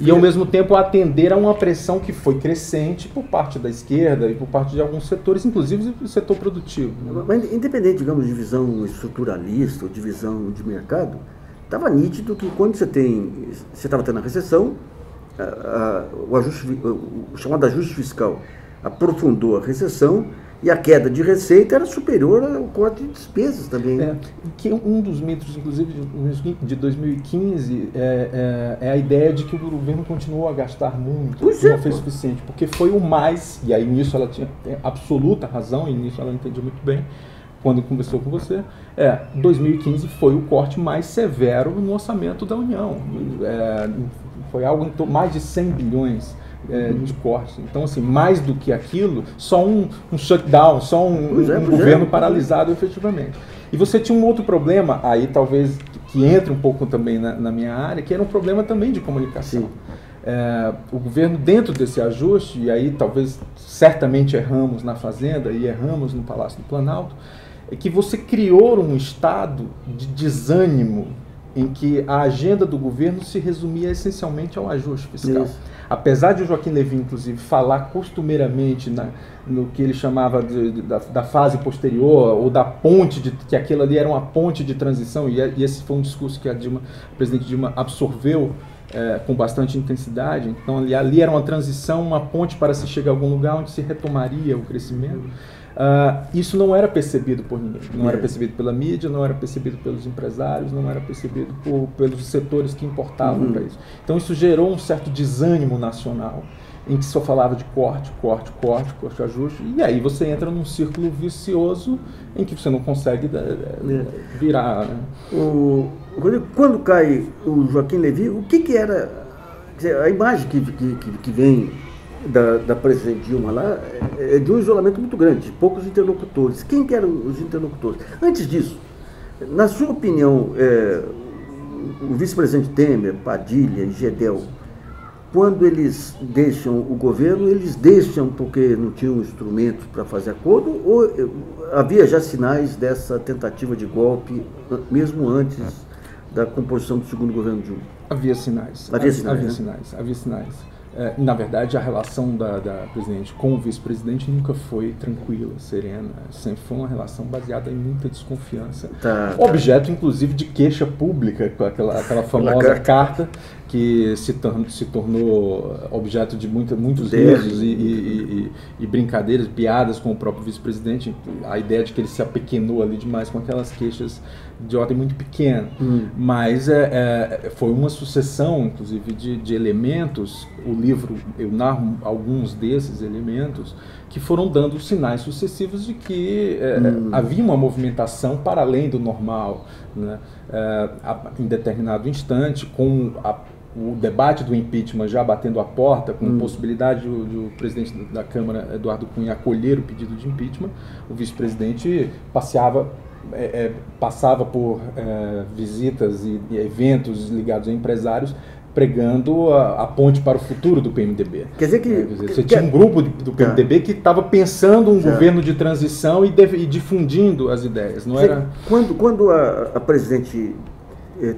e ao mesmo tempo atender a uma pressão que foi crescente por parte da esquerda e por parte de alguns setores, inclusive o setor produtivo. Mas independente, digamos, de visão estruturalista ou de visão de mercado, estava nítido que quando você estava tendo a recessão, o chamado ajuste fiscal aprofundou a recessão, e a queda de receita era superior ao corte de despesas também. Que um dos mitos, inclusive, de 2015 é a ideia de que o governo continuou a gastar muito, não fez o suficiente, porque foi o mais, e aí nisso ela tinha absoluta razão, e nisso ela entendia muito bem, quando conversou com você, 2015 foi o corte mais severo no orçamento da União. Foi algo em mais de 100 bilhões de cortes. Então, assim, mais do que aquilo, só um shutdown, só um governo paralisado efetivamente. E você tinha um outro problema, aí talvez que entre um pouco também na minha área, que era um problema também de comunicação. O governo, dentro desse ajuste, e aí talvez certamente erramos na Fazenda e erramos no Palácio do Planalto, é que você criou um estado de desânimo em que a agenda do governo se resumia essencialmente ao ajuste fiscal. Apesar de o Joaquim Levy, inclusive, falar costumeiramente no que ele chamava da fase posterior, ou da ponte, que aquilo ali era uma ponte de transição, e esse foi um discurso que a presidente Dilma absorveu com bastante intensidade. Então, ali era uma transição, uma ponte para se chegar a algum lugar onde se retomaria o crescimento. Isso não era percebido por ninguém, não era percebido pela mídia, não era percebido pelos empresários, não era percebido pelos setores que importavam para isso. Então isso gerou um certo desânimo nacional, em que só falava de corte, ajuste, e aí você entra num círculo vicioso em que você não consegue virar. Né? Quando cai o Joaquim Levy, o que era a imagem que vem da presidente Dilma lá é de um isolamento muito grande, de poucos interlocutores. Quem que eram os interlocutores? Antes disso, na sua opinião, o vice-presidente Temer, Padilha e Gedel, quando eles deixam o governo, eles deixam porque não tinham instrumentos para fazer acordo, ou havia já sinais dessa tentativa de golpe, mesmo antes da composição do segundo governo Dilma? Havia sinais. Havia sinais. Na verdade, a relação da presidente com o vice-presidente nunca foi tranquila, serena. Sempre foi uma relação baseada em muita desconfiança. Objeto, inclusive, de queixa pública, com aquela famosa carta que se tornou objeto de muitos risos e brincadeiras, piadas com o próprio vice-presidente. A ideia de que ele se apequenou ali demais com aquelas queixas de ordem muito pequena. Mas foi uma sucessão, inclusive, de elementos. O livro, eu narro alguns desses elementos que foram dando sinais sucessivos de que havia uma movimentação para além do normal, né? Em determinado instante, com o debate do impeachment já batendo a porta, com possibilidade do presidente da Câmara, Eduardo Cunha, acolher o pedido de impeachment, o vice-presidente passava por visitas e eventos ligados a empresários, pregando a ponte para o futuro do PMDB. Quer dizer que... você tinha um grupo do PMDB que estava pensando um governo de transição e difundindo as ideias. Não era... Quando a presidente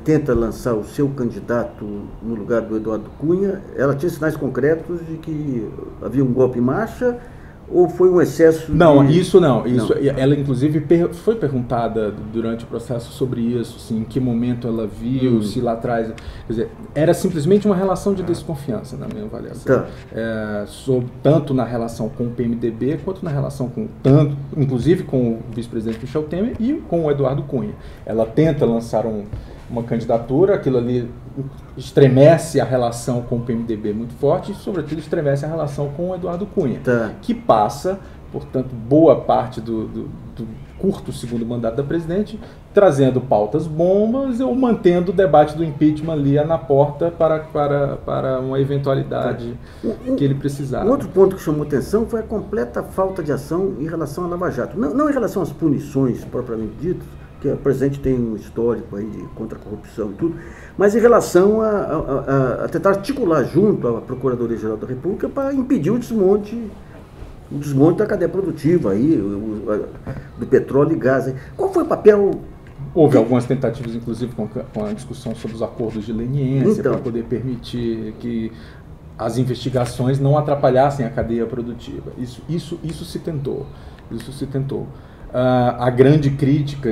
tenta lançar o seu candidato no lugar do Eduardo Cunha, ela tinha sinais concretos de que havia um golpe em marcha, ou foi um excesso Não, de... isso não. Isso, ela, inclusive, foi perguntada durante o processo sobre isso, assim, em que momento ela viu, se lá atrás... Quer dizer, era simplesmente uma relação de desconfiança, na minha avaliação. Tá. Tanto na relação com o PMDB, quanto na relação inclusive com o vice-presidente Michel Temer e com o Eduardo Cunha. Ela tenta lançar uma candidatura, aquilo ali estremece a relação com o PMDB muito forte e, sobretudo, estremece a relação com o Eduardo Cunha, que passa, portanto, boa parte do curto segundo mandato da presidente, trazendo pautas bombas ou mantendo o debate do impeachment ali na porta para uma eventualidade que ele precisava. Um outro ponto que chamou atenção foi a completa falta de ação em relação à Lava Jato. Não em relação às punições propriamente ditas, que a presidente tem um histórico aí de contra a corrupção e tudo, mas em relação a tentar articular junto à Procuradoria-Geral da República para impedir o desmonte da cadeia produtiva aí, do petróleo e gás. Qual foi o papel... Houve algumas tentativas, inclusive, com a discussão sobre os acordos de leniência, para poder permitir que as investigações não atrapalhassem a cadeia produtiva. Isso se tentou. A grande crítica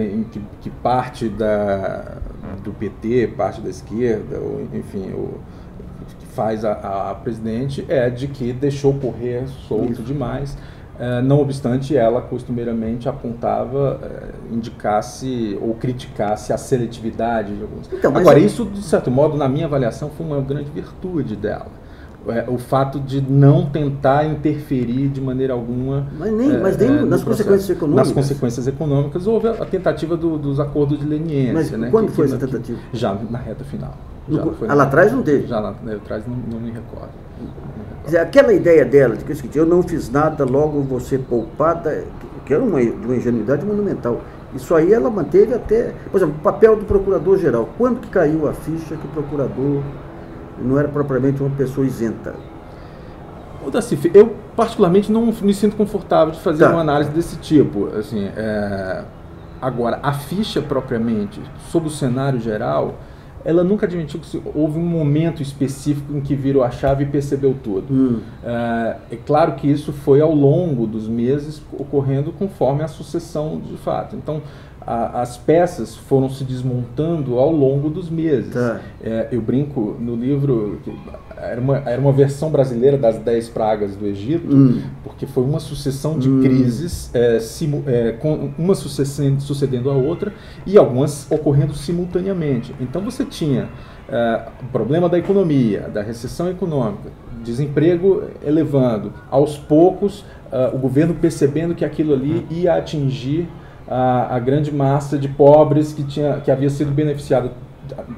que parte do PT, parte da esquerda, ou, enfim, que faz a presidente é de que deixou correr solto demais, não obstante ela costumeiramente apontava, indicasse ou criticasse a seletividade de alguns. Então, agora, isso, de certo modo, na minha avaliação, foi uma grande virtude dela. O fato de não tentar interferir de maneira alguma... Mas nem nas consequências econômicas. Nas consequências econômicas houve a tentativa dos acordos de leniência. Mas quando foi essa tentativa? Já na reta final. Lá atrás não teve? Já lá atrás não me recordo. Quer dizer, aquela ideia dela, de que é o seguinte, eu não fiz nada, logo vou ser poupada, que era de uma ingenuidade monumental. Isso aí ela manteve até... Por exemplo, o papel do procurador-geral. Quando que caiu a ficha que o procurador... não era propriamente uma pessoa isenta? Eu particularmente não me sinto confortável de fazer uma análise desse tipo. Assim, agora, a ficha propriamente, sobre o cenário geral, ela nunca admitiu que houve um momento específico em que virou a chave e percebeu tudo. É claro que isso foi ao longo dos meses ocorrendo conforme a sucessão de fato. Então, as peças foram se desmontando ao longo dos meses. Eu brinco no livro que era uma versão brasileira das 10 pragas do Egito, porque foi uma sucessão de crises, uma sucedendo a outra e algumas ocorrendo simultaneamente. Então você tinha o problema da economia, da recessão econômica, desemprego elevando, aos poucos o governo percebendo que aquilo ali ia atingir a grande massa de pobres que havia sido beneficiada,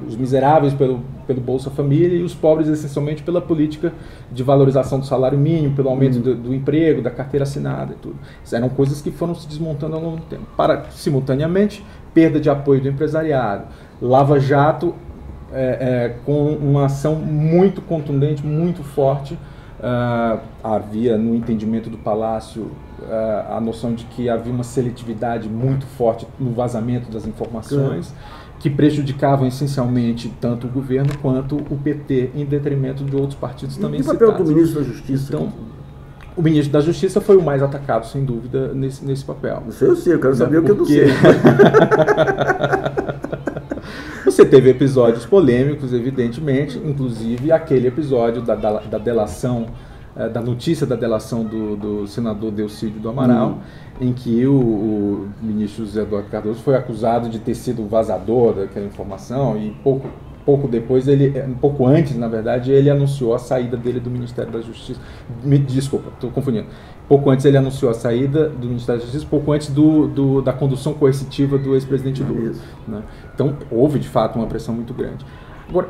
os miseráveis pelo Bolsa Família e os pobres essencialmente pela política de valorização do salário mínimo, pelo aumento do emprego, da carteira assinada e tudo. Isso eram coisas que foram se desmontando ao longo do tempo. Simultaneamente, perda de apoio do empresariado, Lava Jato com uma ação muito contundente, muito forte. Havia no entendimento do Palácio a noção de que havia uma seletividade muito forte no vazamento das informações, que prejudicavam essencialmente tanto o governo quanto o PT, em detrimento de outros partidos também citados. E o papel do ministro da Justiça? Então, o ministro da Justiça foi o mais atacado, sem dúvida, nesse papel. Isso eu sei, eu quero saber o que eu não sei. Você teve episódios polêmicos, evidentemente, inclusive aquele episódio da delação, da notícia da delação do senador Delcídio do Amaral, em que o ministro José Eduardo Cardoso foi acusado de ter sido o vazador daquela informação e pouco depois, pouco antes, na verdade, ele anunciou a saída dele do Ministério da Justiça. Desculpa, estou confundindo. Pouco antes ele anunciou a saída do Ministério da Justiça, pouco antes da condução coercitiva do ex-presidente Lula. Né? Então, houve, de fato, uma pressão muito grande. Agora,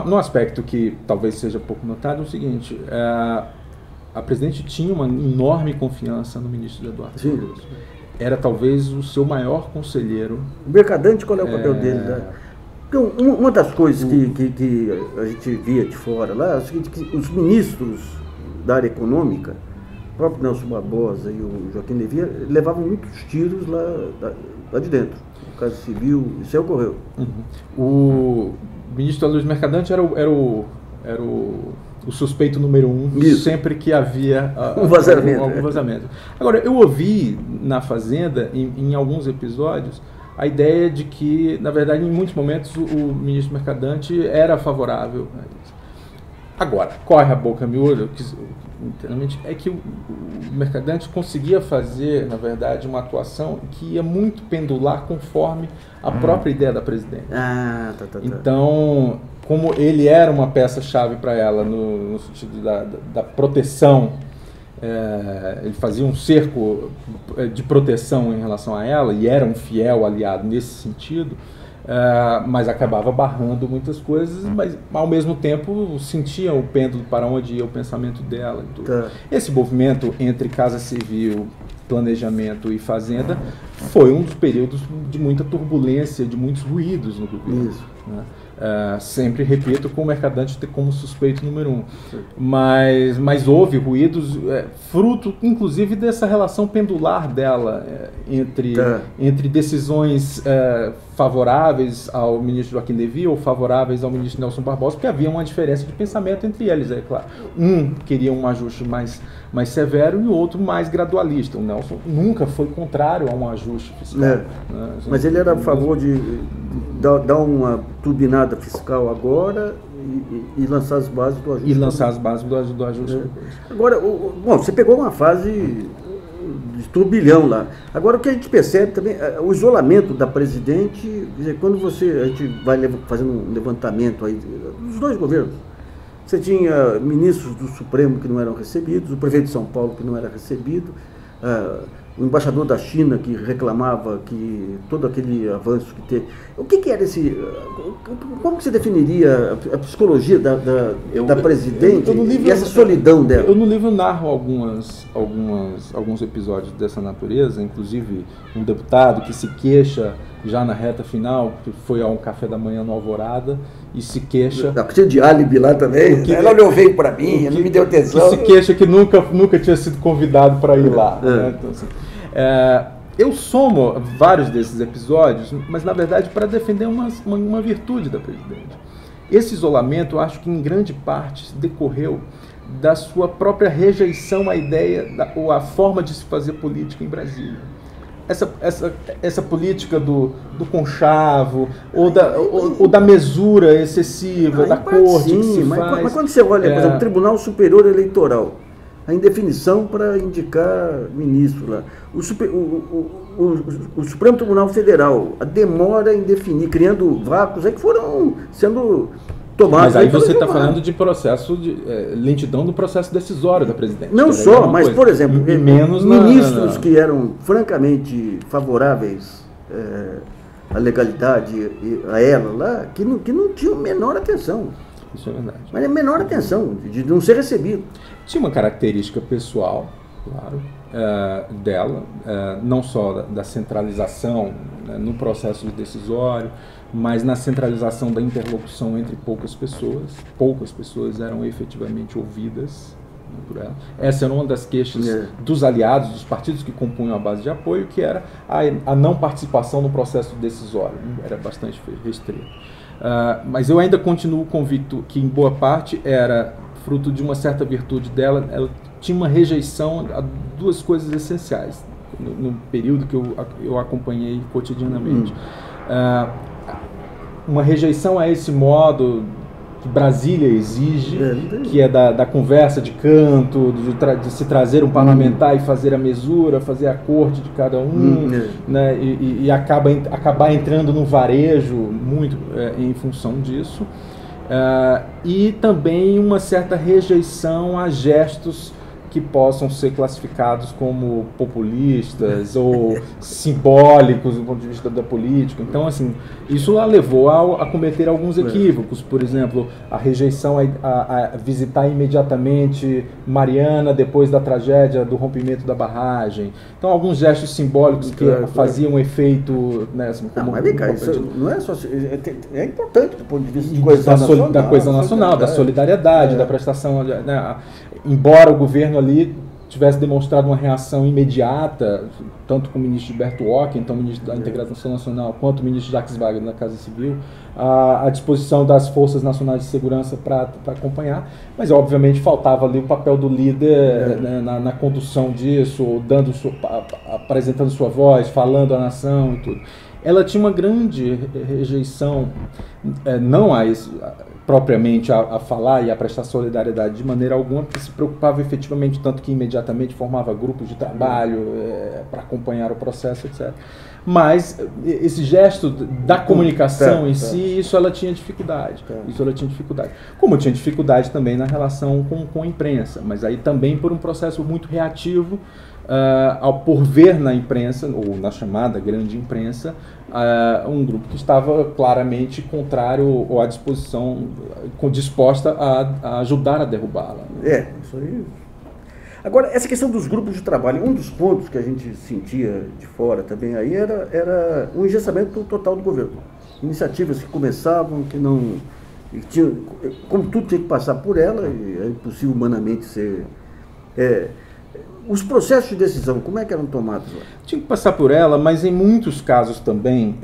no aspecto que talvez seja pouco notado, é o seguinte, a presidente tinha uma enorme confiança no ministro Eduardo Cardoso. Era talvez o seu maior conselheiro. O Mercadante, qual é o papel dele? Né? Porque uma das coisas que a gente via de fora lá é o seguinte, que os ministros da área econômica o próprio Nelson Barbosa e o Joaquim Levy levavam muitos tiros lá de dentro. No caso civil, isso aí ocorreu. O ministro Aloysio Mercadante era o suspeito número 1, sempre que havia um vazamento. algum vazamento. Agora, eu ouvi na Fazenda, em alguns episódios, a ideia de que, na verdade, em muitos momentos, o ministro Mercadante era favorável a isso. Agora, corre a boca miúda, internamente, é que o Mercadante conseguia fazer, na verdade, uma atuação que ia muito pendular conforme a própria ideia da presidente. Então, como ele era uma peça-chave para ela, no sentido da proteção, ele fazia um cerco de proteção em relação a ela, e era um fiel aliado nesse sentido, mas acabava barrando muitas coisas, mas ao mesmo tempo sentia o pêndulo para onde ia o pensamento dela. E tudo. Esse movimento entre Casa Civil, planejamento e fazenda foi um dos períodos de muita turbulência, de muitos ruídos no governo. Isso. Né? Sempre repito, com o Mercadante como suspeito número 1. Mas houve ruídos, fruto inclusive dessa relação pendular dela entre decisões favoráveis ao ministro Joaquim Levy ou favoráveis ao ministro Nelson Barbosa, porque havia uma diferença de pensamento entre eles, é claro. Um queria um ajuste mais severo e o outro mais gradualista. O Nelson nunca foi contrário a um ajuste fiscal. Né? Mas ele era a favor de dar uma turbinada fiscal agora e lançar as bases do ajuste. E lançar as bases do ajuste. Agora, bom, você pegou uma fase de turbilhão lá. Agora, o que a gente percebe também, o isolamento da presidente, quando a gente vai fazendo um levantamento aí dos dois governos, você tinha ministros do Supremo que não eram recebidos, o prefeito de São Paulo que não era recebido, o embaixador da China que reclamava que todo aquele avanço que teve. O que era esse... Como que você definiria a psicologia da presidente e essa solidão dela? Eu no livro narro alguns episódios dessa natureza, inclusive um deputado que se queixa já na reta final, que foi a um café da manhã no Alvorada, e se queixa... Tinha de álibi lá também, ela não veio para mim, não me deu atenção. Se queixa que nunca tinha sido convidado para ir lá. Né? Então, assim, eu somo vários desses episódios, mas na verdade para defender uma virtude da presidente. Esse isolamento, eu acho que em grande parte decorreu da sua própria rejeição à ideia ou à forma de se fazer política em Brasília. Essa política do conchavo, ou da mesura excessiva, da corte que se faz. Mas quando você olha, por exemplo, o Tribunal Superior Eleitoral, a indefinição para indicar ministro lá, o Supremo Tribunal Federal, a demora em definir, criando vácuos aí que foram sendo tomados. Mas aí você está falando de processo de lentidão do processo decisório da presidente. Não só, mas por exemplo, ministros que eram francamente favoráveis à legalidade a ela lá, que não tinham menor atenção. Isso é verdade. Mas é menor atenção de não ser recebido. Tinha uma característica pessoal, claro, dela, não só da centralização, né, no processo decisório, mas na centralização da interlocução entre poucas pessoas. Poucas pessoas eram efetivamente ouvidas por ela. Essa era uma das queixas dos aliados, dos partidos que compunham a base de apoio, que era a não participação no processo decisório. Era bastante restrito. Mas eu ainda continuo convicto que, em boa parte, era fruto de uma certa virtude dela. Ela tinha uma rejeição a duas coisas essenciais no período que eu acompanhei cotidianamente. Uma rejeição a esse modo que Brasília exige, que é da conversa de canto, de se trazer um parlamentar e fazer a mesura, fazer a corte de cada um, né, e acabar entrando no varejo muito em função disso. E também uma certa rejeição a gestos que possam ser classificados como populistas ou simbólicos do ponto de vista da política. Então, assim, isso a levou a cometer alguns equívocos. Por exemplo, a rejeição a visitar imediatamente Mariana depois da tragédia do rompimento da barragem. Então, alguns gestos simbólicos que faziam efeito... Né, assim, como mas vem cá, isso não é só... É importante do ponto de vista de coesão nacional. Da coesão nacional, da solidariedade, da prestação... Né, embora o governo ali tivesse demonstrado uma reação imediata, tanto com o ministro Gilberto Ockel, então ministro da Integração Nacional, quanto o ministro Jacques Wagner da Casa Civil, à disposição das Forças Nacionais de Segurança para acompanhar, mas obviamente faltava ali o papel do líder na condução disso, apresentando sua voz, falando à nação e tudo. Ela tinha uma grande rejeição, não propriamente a falar e a prestar solidariedade de maneira alguma, porque se preocupava efetivamente, tanto que imediatamente formava grupos de trabalho para acompanhar o processo, etc. Mas esse gesto da comunicação em si, isso ela tinha dificuldade. Como tinha dificuldade também na relação com a imprensa, mas aí também por um processo muito reativo, por ver na imprensa, ou na chamada grande imprensa, um grupo que estava claramente contrário ou à disposição, disposta a ajudar a derrubá-la. Isso aí. Agora, essa questão dos grupos de trabalho, um dos pontos que a gente sentia de fora também aí era o engessamento total do governo. Iniciativas que começavam, que não... como tudo tinha que passar por ela, e é impossível humanamente ser... Os processos de decisão, como é que eram tomados lá? Tinha que passar por ela, mas em muitos casos também,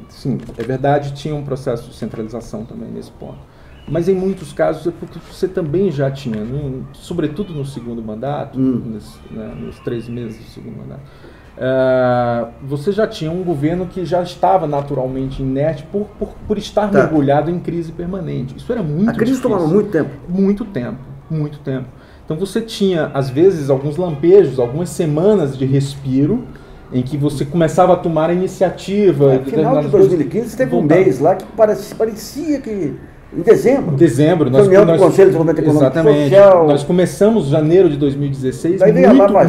sim, é verdade, tinha um processo de centralização também nesse ponto. Mas em muitos casos é porque você também já tinha, sobretudo no segundo mandato, nos 3 meses do segundo mandato, você já tinha um governo que já estava naturalmente inerte por estar mergulhado em crise permanente. Isso era muito difícil. A crise tomava muito tempo? Muito tempo. Então você tinha, às vezes, alguns lampejos, algumas semanas de respiro, em que você começava a tomar a iniciativa. No final de 2015 teve um mês lá que parecia que... Em dezembro, nós Conselho de Desenvolvimento Econômico Social. Nós começamos janeiro de 2016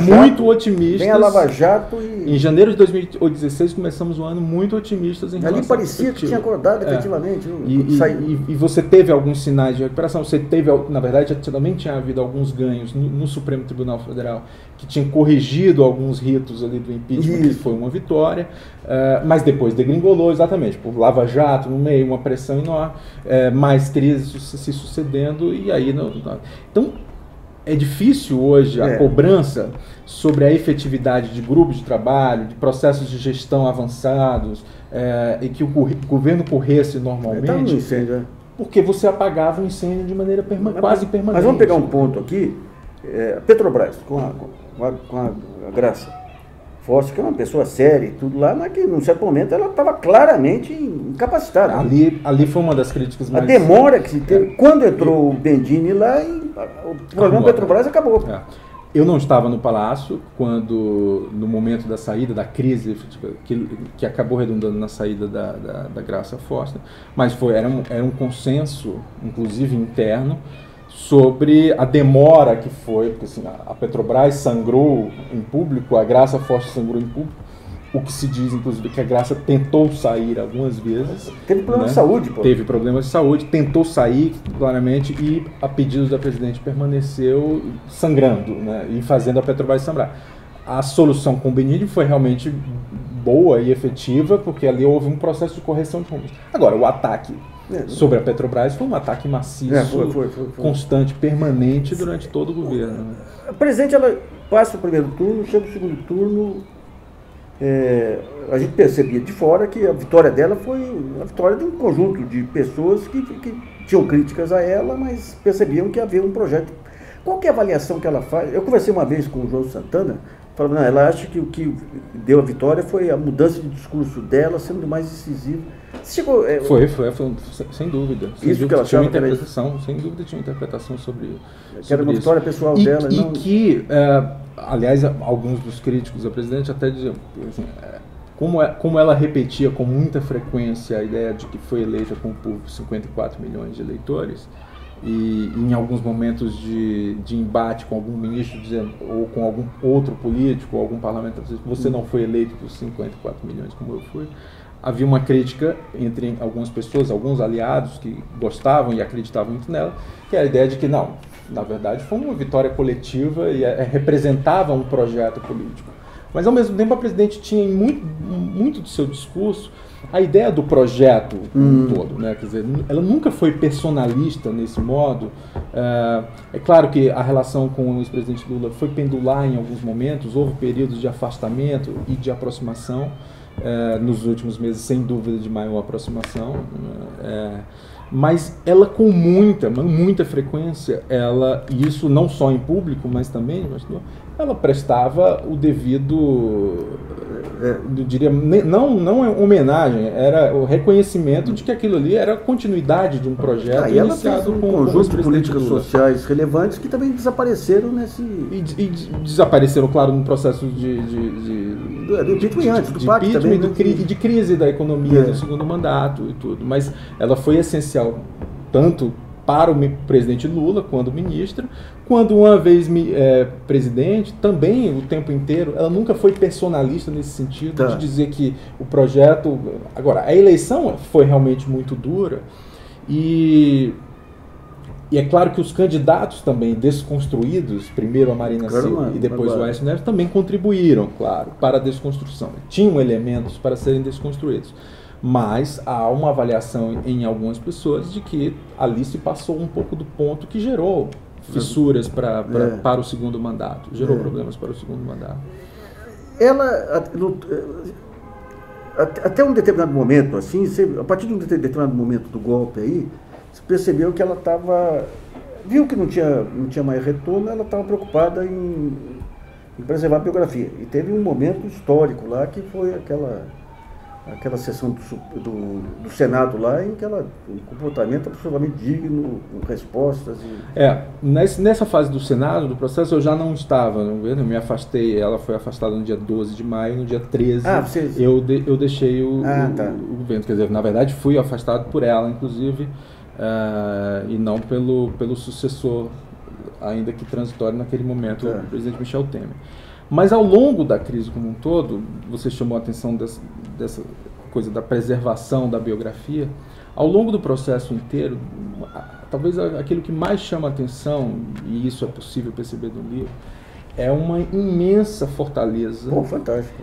muito otimistas. Vem a Lava Jato e... Em janeiro de 2016 começamos o ano muito otimistas em relação ali parecia que tinha acordado efetivamente. E você teve alguns sinais de recuperação. Você teve, na verdade, também tinha havido alguns ganhos no Supremo Tribunal Federal, que tinha corrigido alguns ritos ali do impeachment, que foi uma vitória, mas depois degringolou exatamente, por Lava Jato no meio, uma pressão enorme, mais crises se sucedendo, e aí... Então, é difícil hoje a cobrança sobre a efetividade de grupos de trabalho, de processos de gestão avançados, e que o governo corresse normalmente, porque você apagava o incêndio de maneira quase permanente. Mas vamos pegar um ponto aqui, Petrobras, com a Graça Forte, que é uma pessoa séria e tudo lá, mas que num certo momento ela estava claramente incapacitada. Ali foi uma das críticas mais... A demora que se teve, quando entrou o Bendini lá, o programa Petrobras acabou. Eu não estava no Palácio no momento da saída, da crise, que acabou redundando na saída da Graça Forte, mas era um consenso, inclusive interno, sobre a demora que foi, porque assim, a Petrobras sangrou em público, a Graça Forte sangrou em público, o que se diz, inclusive, que a Graça tentou sair algumas vezes. Teve problema de saúde, pô. Teve problemas de saúde, tentou sair, claramente, e, a pedido da presidente, permaneceu sangrando, e fazendo a Petrobras sangrar. A solução com o Benigni foi realmente boa e efetiva, porque ali houve um processo de correção de rumos. Agora, o ataque sobre a Petrobras foi um ataque maciço, foi. Constante, permanente durante todo o governo. A presidente, ela passa o primeiro turno, chega o segundo turno, a gente percebia de fora que a vitória dela foi a vitória de um conjunto de pessoas que tinham críticas a ela, mas percebiam que havia um projeto. Qual que é a avaliação que ela faz? Eu conversei uma vez com o João Santana, falando, ela acha que o que deu a vitória foi a mudança de discurso dela sendo mais decisivo. Foi, sem dúvida. Isso que ela tinha uma interpretação, sem dúvida tinha uma interpretação sobre que era uma vitória pessoal dela. E que, aliás, alguns dos críticos da presidente até diziam, assim, como ela repetia com muita frequência a ideia de que foi eleita por 54 milhões de eleitores, e em alguns momentos de embate com algum ministro dizendo, ou com algum outro político, ou algum parlamentar, você não foi eleito por 54 milhões como eu fui, havia uma crítica entre algumas pessoas, alguns aliados que gostavam e acreditavam muito nela, que era a ideia de que não, na verdade foi uma vitória coletiva e representava um projeto político. Mas ao mesmo tempo a presidente tinha muito do seu discurso a ideia do projeto todo, né? Quer dizer, ela nunca foi personalista nesse modo. É claro que a relação com o ex-presidente Lula foi pendular em alguns momentos, houve períodos de afastamento e de aproximação, nos últimos meses, sem dúvida, de maior aproximação. Mas ela com muita frequência, e isso não só em público, mas também, ela prestava o devido, eu diria, não homenagem, era o reconhecimento de que aquilo ali era a continuidade de um projeto e ela iniciado fez com um conjunto o de políticas Lula. sociais relevantes que também desapareceram nesse... E desapareceram, claro, no processo de impeachment antes, do PAC impeachment também, e de crise da economia do segundo mandato e tudo. Mas ela foi essencial tanto para o presidente Lula, quando ministra, quando uma vez presidente, também o tempo inteiro, ela nunca foi personalista nesse sentido de dizer que o projeto... Agora, a eleição foi realmente muito dura e é claro que os candidatos também desconstruídos, primeiro a Marina Silva e depois o Aécio Neves, também contribuíram, claro, para a desconstrução. Tinham elementos para serem desconstruídos. Mas há uma avaliação em algumas pessoas de que ali se passou um pouco do ponto que gerou fissuras para o segundo mandato, gerou problemas para o segundo mandato. Ela, até um determinado momento, assim, a partir de um determinado momento do golpe aí, você percebeu que ela viu que não tinha mais retorno, ela estava preocupada em preservar a biografia. E teve um momento histórico lá que foi aquela sessão do Senado lá, em que um comportamento absolutamente digno, com respostas. Nessa fase do Senado, do processo, eu já não estava no governo, eu me afastei, ela foi afastada no dia 12 de maio, no dia 13 eu deixei o governo, quer dizer, na verdade fui afastado por ela, inclusive, e não pelo sucessor, ainda que transitório naquele momento, o presidente Michel Temer. Mas ao longo da crise como um todo, você chamou a atenção dessa coisa da preservação da biografia, ao longo do processo inteiro, talvez aquilo que mais chama a atenção, e isso é possível perceber no livro, é uma imensa fortaleza. Fantástico.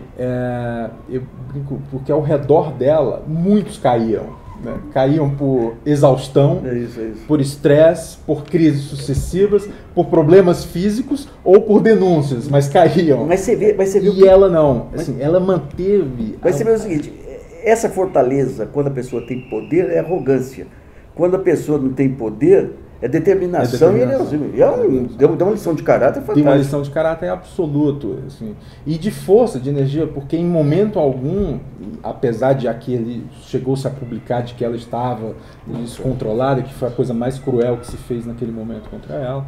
Eu brinco, porque ao redor dela, muitos caíam. Né? Caíam por exaustão, por estresse, por crises sucessivas, por problemas físicos ou por denúncias, mas caíam. Mas você vê e ela não, assim, ela manteve... Mas você vê o seguinte, essa fortaleza, quando a pessoa tem poder, é arrogância. Quando a pessoa não tem poder, é determinação. E deu uma lição de caráter fantástica. Deu uma lição de caráter absoluto. Assim, e de força, de energia, porque em momento algum, apesar de aquele chegou-se a publicar de que ela estava descontrolada, que foi a coisa mais cruel que se fez naquele momento contra ela,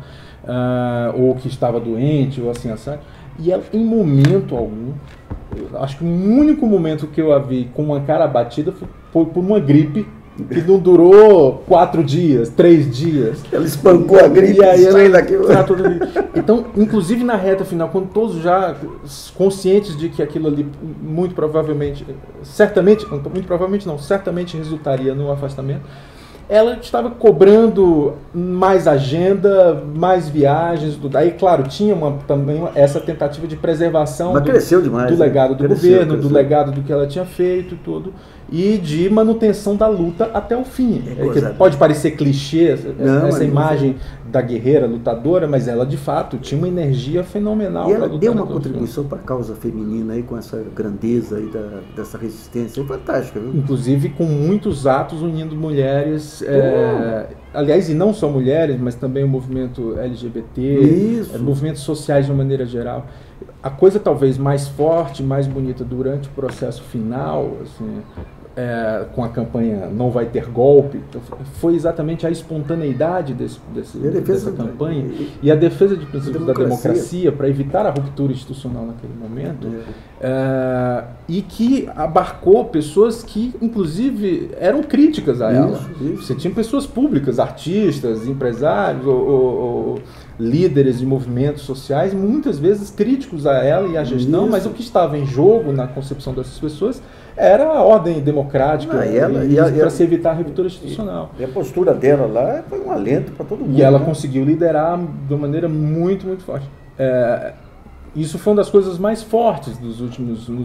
ou que estava doente, ou assim, e ela, em momento algum, acho que o único momento que eu a vi com uma cara abatida foi por uma gripe, que não durou 4 dias, 3 dias. Ela espancou a gripe e aí então, inclusive na reta final, quando todos já conscientes de que aquilo ali certamente resultaria no afastamento, ela estava cobrando mais agenda, mais viagens, tudo. Aí, claro, tinha também essa tentativa de preservação do legado do governo, do legado do que ela tinha feito e tudo, e de manutenção da luta até o fim. Pode parecer clichê essa imagem da guerreira lutadora, mas ela de fato tinha uma energia fenomenal. E ela deu uma contribuição para a causa feminina aí, com essa grandeza aí dessa resistência, é fantástica, viu? Inclusive com muitos atos unindo mulheres, aliás, e não só mulheres, mas também o movimento LGBT, movimentos sociais de uma maneira geral. A coisa talvez mais forte, mais bonita durante o processo final, assim, com a campanha Não Vai Ter Golpe, foi exatamente a espontaneidade dessa campanha e a defesa de princípios da democracia para evitar a ruptura institucional naquele momento, e que abarcou pessoas que, inclusive, eram críticas a ela. Você tinha pessoas públicas, artistas, empresários ou líderes de movimentos sociais, muitas vezes críticos a ela e à gestão, mas o que estava em jogo na concepção dessas pessoas era a ordem democrática para se evitar a ruptura institucional. E a postura dela lá foi um alento para todo mundo. E ela conseguiu liderar de uma maneira muito, muito forte. Isso foi uma das coisas mais fortes nos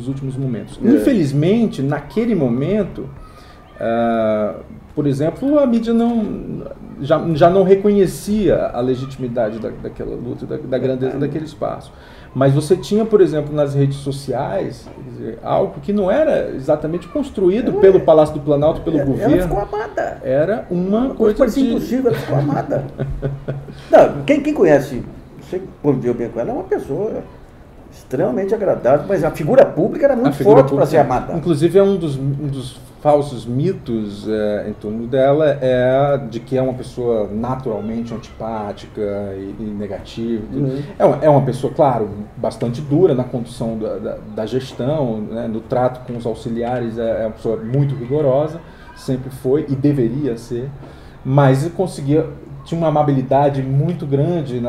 últimos momentos. Infelizmente, naquele momento, por exemplo, a mídia já não reconhecia a legitimidade daquela luta, da grandeza daquele espaço. Mas você tinha, por exemplo, nas redes sociais, quer dizer, algo que não era exatamente construído pelo Palácio do Planalto, pelo governo. Ela ficou amada. Era uma coisa parecia impossível, ela ficou amada. Não, quem conhece, você conviveu bem com ela, é uma pessoa extremamente agradável, mas a figura pública era muito forte para ser amada. Inclusive, é um dos falsos mitos em torno dela de que é uma pessoa naturalmente antipática e negativa. É uma pessoa, claro, bastante dura na condução da gestão, né, no trato com os auxiliares, é uma pessoa muito rigorosa, sempre foi e deveria ser, mas tinha uma amabilidade muito grande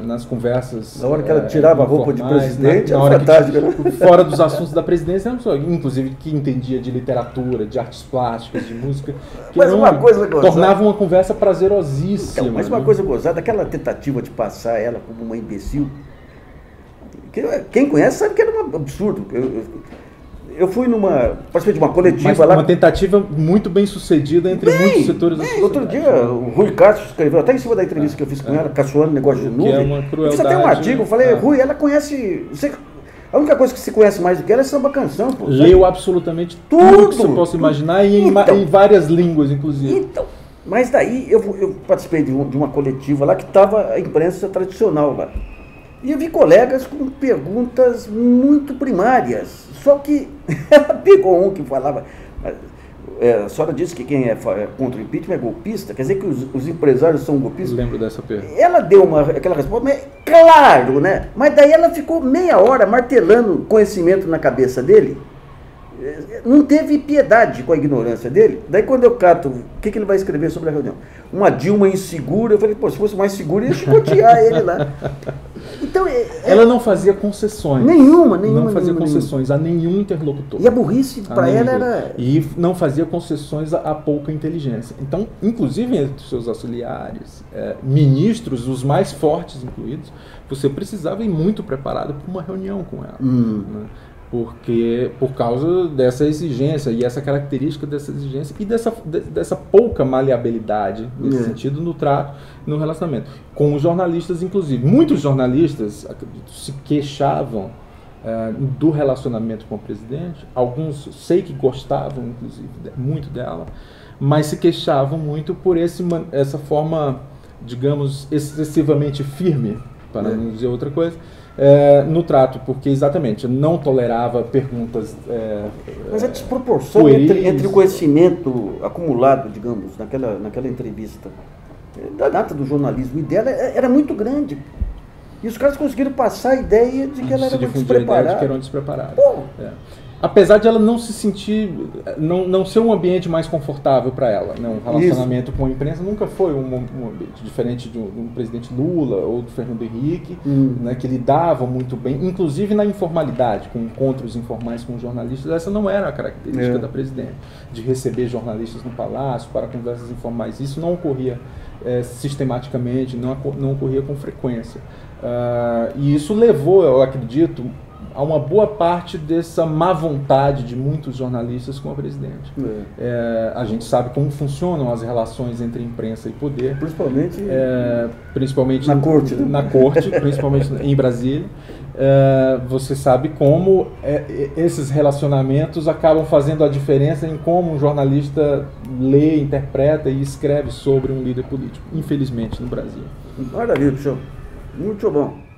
nas conversas. Na hora que ela tirava a roupa de presidente, era fantástica. Fora dos assuntos da presidência, inclusive que entendia de literatura, de artes plásticas, de música, que tornava uma conversa prazerosíssima. Então, mas uma coisa gozada, aquela tentativa de passar ela como uma imbecil, quem conhece sabe que era um absurdo. Eu fui participei de uma coletiva lá. Uma tentativa muito bem sucedida entre muitos setores da sociedade. Outro dia, o Rui Castro escreveu, até em cima da entrevista que eu fiz com ela, caçoando negócio de nuvem. Que é uma crueldade. Você tem um artigo, eu falei, Rui, ela conhece. A única coisa que se conhece mais do que ela é samba canção. Pô, leu absolutamente tudo que você possa imaginar e em várias línguas, inclusive. Então, mas daí eu participei de uma coletiva lá que estava a imprensa tradicional lá. E eu vi colegas com perguntas muito primárias. Só que ela pegou um que falava... a senhora disse que quem é contra o impeachment é golpista, quer dizer que os empresários são golpistas? Lembro dessa pergunta. Ela deu aquela resposta, mas claro, né? Mas daí ela ficou meia hora martelando conhecimento na cabeça dele. Não teve piedade com a ignorância dele. Daí quando eu cato, o que ele vai escrever sobre a reunião? Uma Dilma insegura. Eu falei, pô, se fosse mais segura, ia chicotear ele lá. Então, ela não fazia concessões. Nenhuma. Não fazia concessões a nenhum interlocutor. E a burrice para ela era... E não fazia concessões a pouca inteligência. Então, inclusive entre os seus auxiliares, ministros, os mais fortes incluídos, você precisava ir muito preparado para uma reunião com ela. Né? Porque, por causa dessa exigência e essa característica dessa exigência e dessa pouca maleabilidade nesse sentido no trato, no relacionamento com os jornalistas, inclusive. Muitos jornalistas, acredito, se queixavam do relacionamento com o presidente. Alguns sei que gostavam, inclusive, muito dela, mas se queixavam muito por essa forma, digamos, excessivamente firme, para não dizer outra coisa, no trato, porque exatamente não tolerava perguntas mas a desproporção entre o conhecimento acumulado, digamos, naquela entrevista da data do jornalismo e dela era muito grande. E os caras conseguiram passar a ideia de que ela era despreparada. Que eram despreparados. Apesar de ela não se sentir, não ser um ambiente mais confortável para ela, né? Um relacionamento com a imprensa nunca foi um ambiente diferente de um presidente Lula ou do Fernando Henrique, né, que lidavam muito bem, inclusive na informalidade, com encontros informais com jornalistas. Essa não era a característica da presidente, de receber jornalistas no palácio para conversas informais. Isso não ocorria sistematicamente, não ocorria com frequência. E isso levou, eu acredito, a uma boa parte dessa má vontade de muitos jornalistas com a presidente. A gente sabe como funcionam as relações entre imprensa e poder. Principalmente na corte. Na corte, principalmente em Brasília. Você sabe como esses relacionamentos acabam fazendo a diferença em como um jornalista lê, interpreta e escreve sobre um líder político, infelizmente, no Brasil. Maravilha, professor. Muito bom.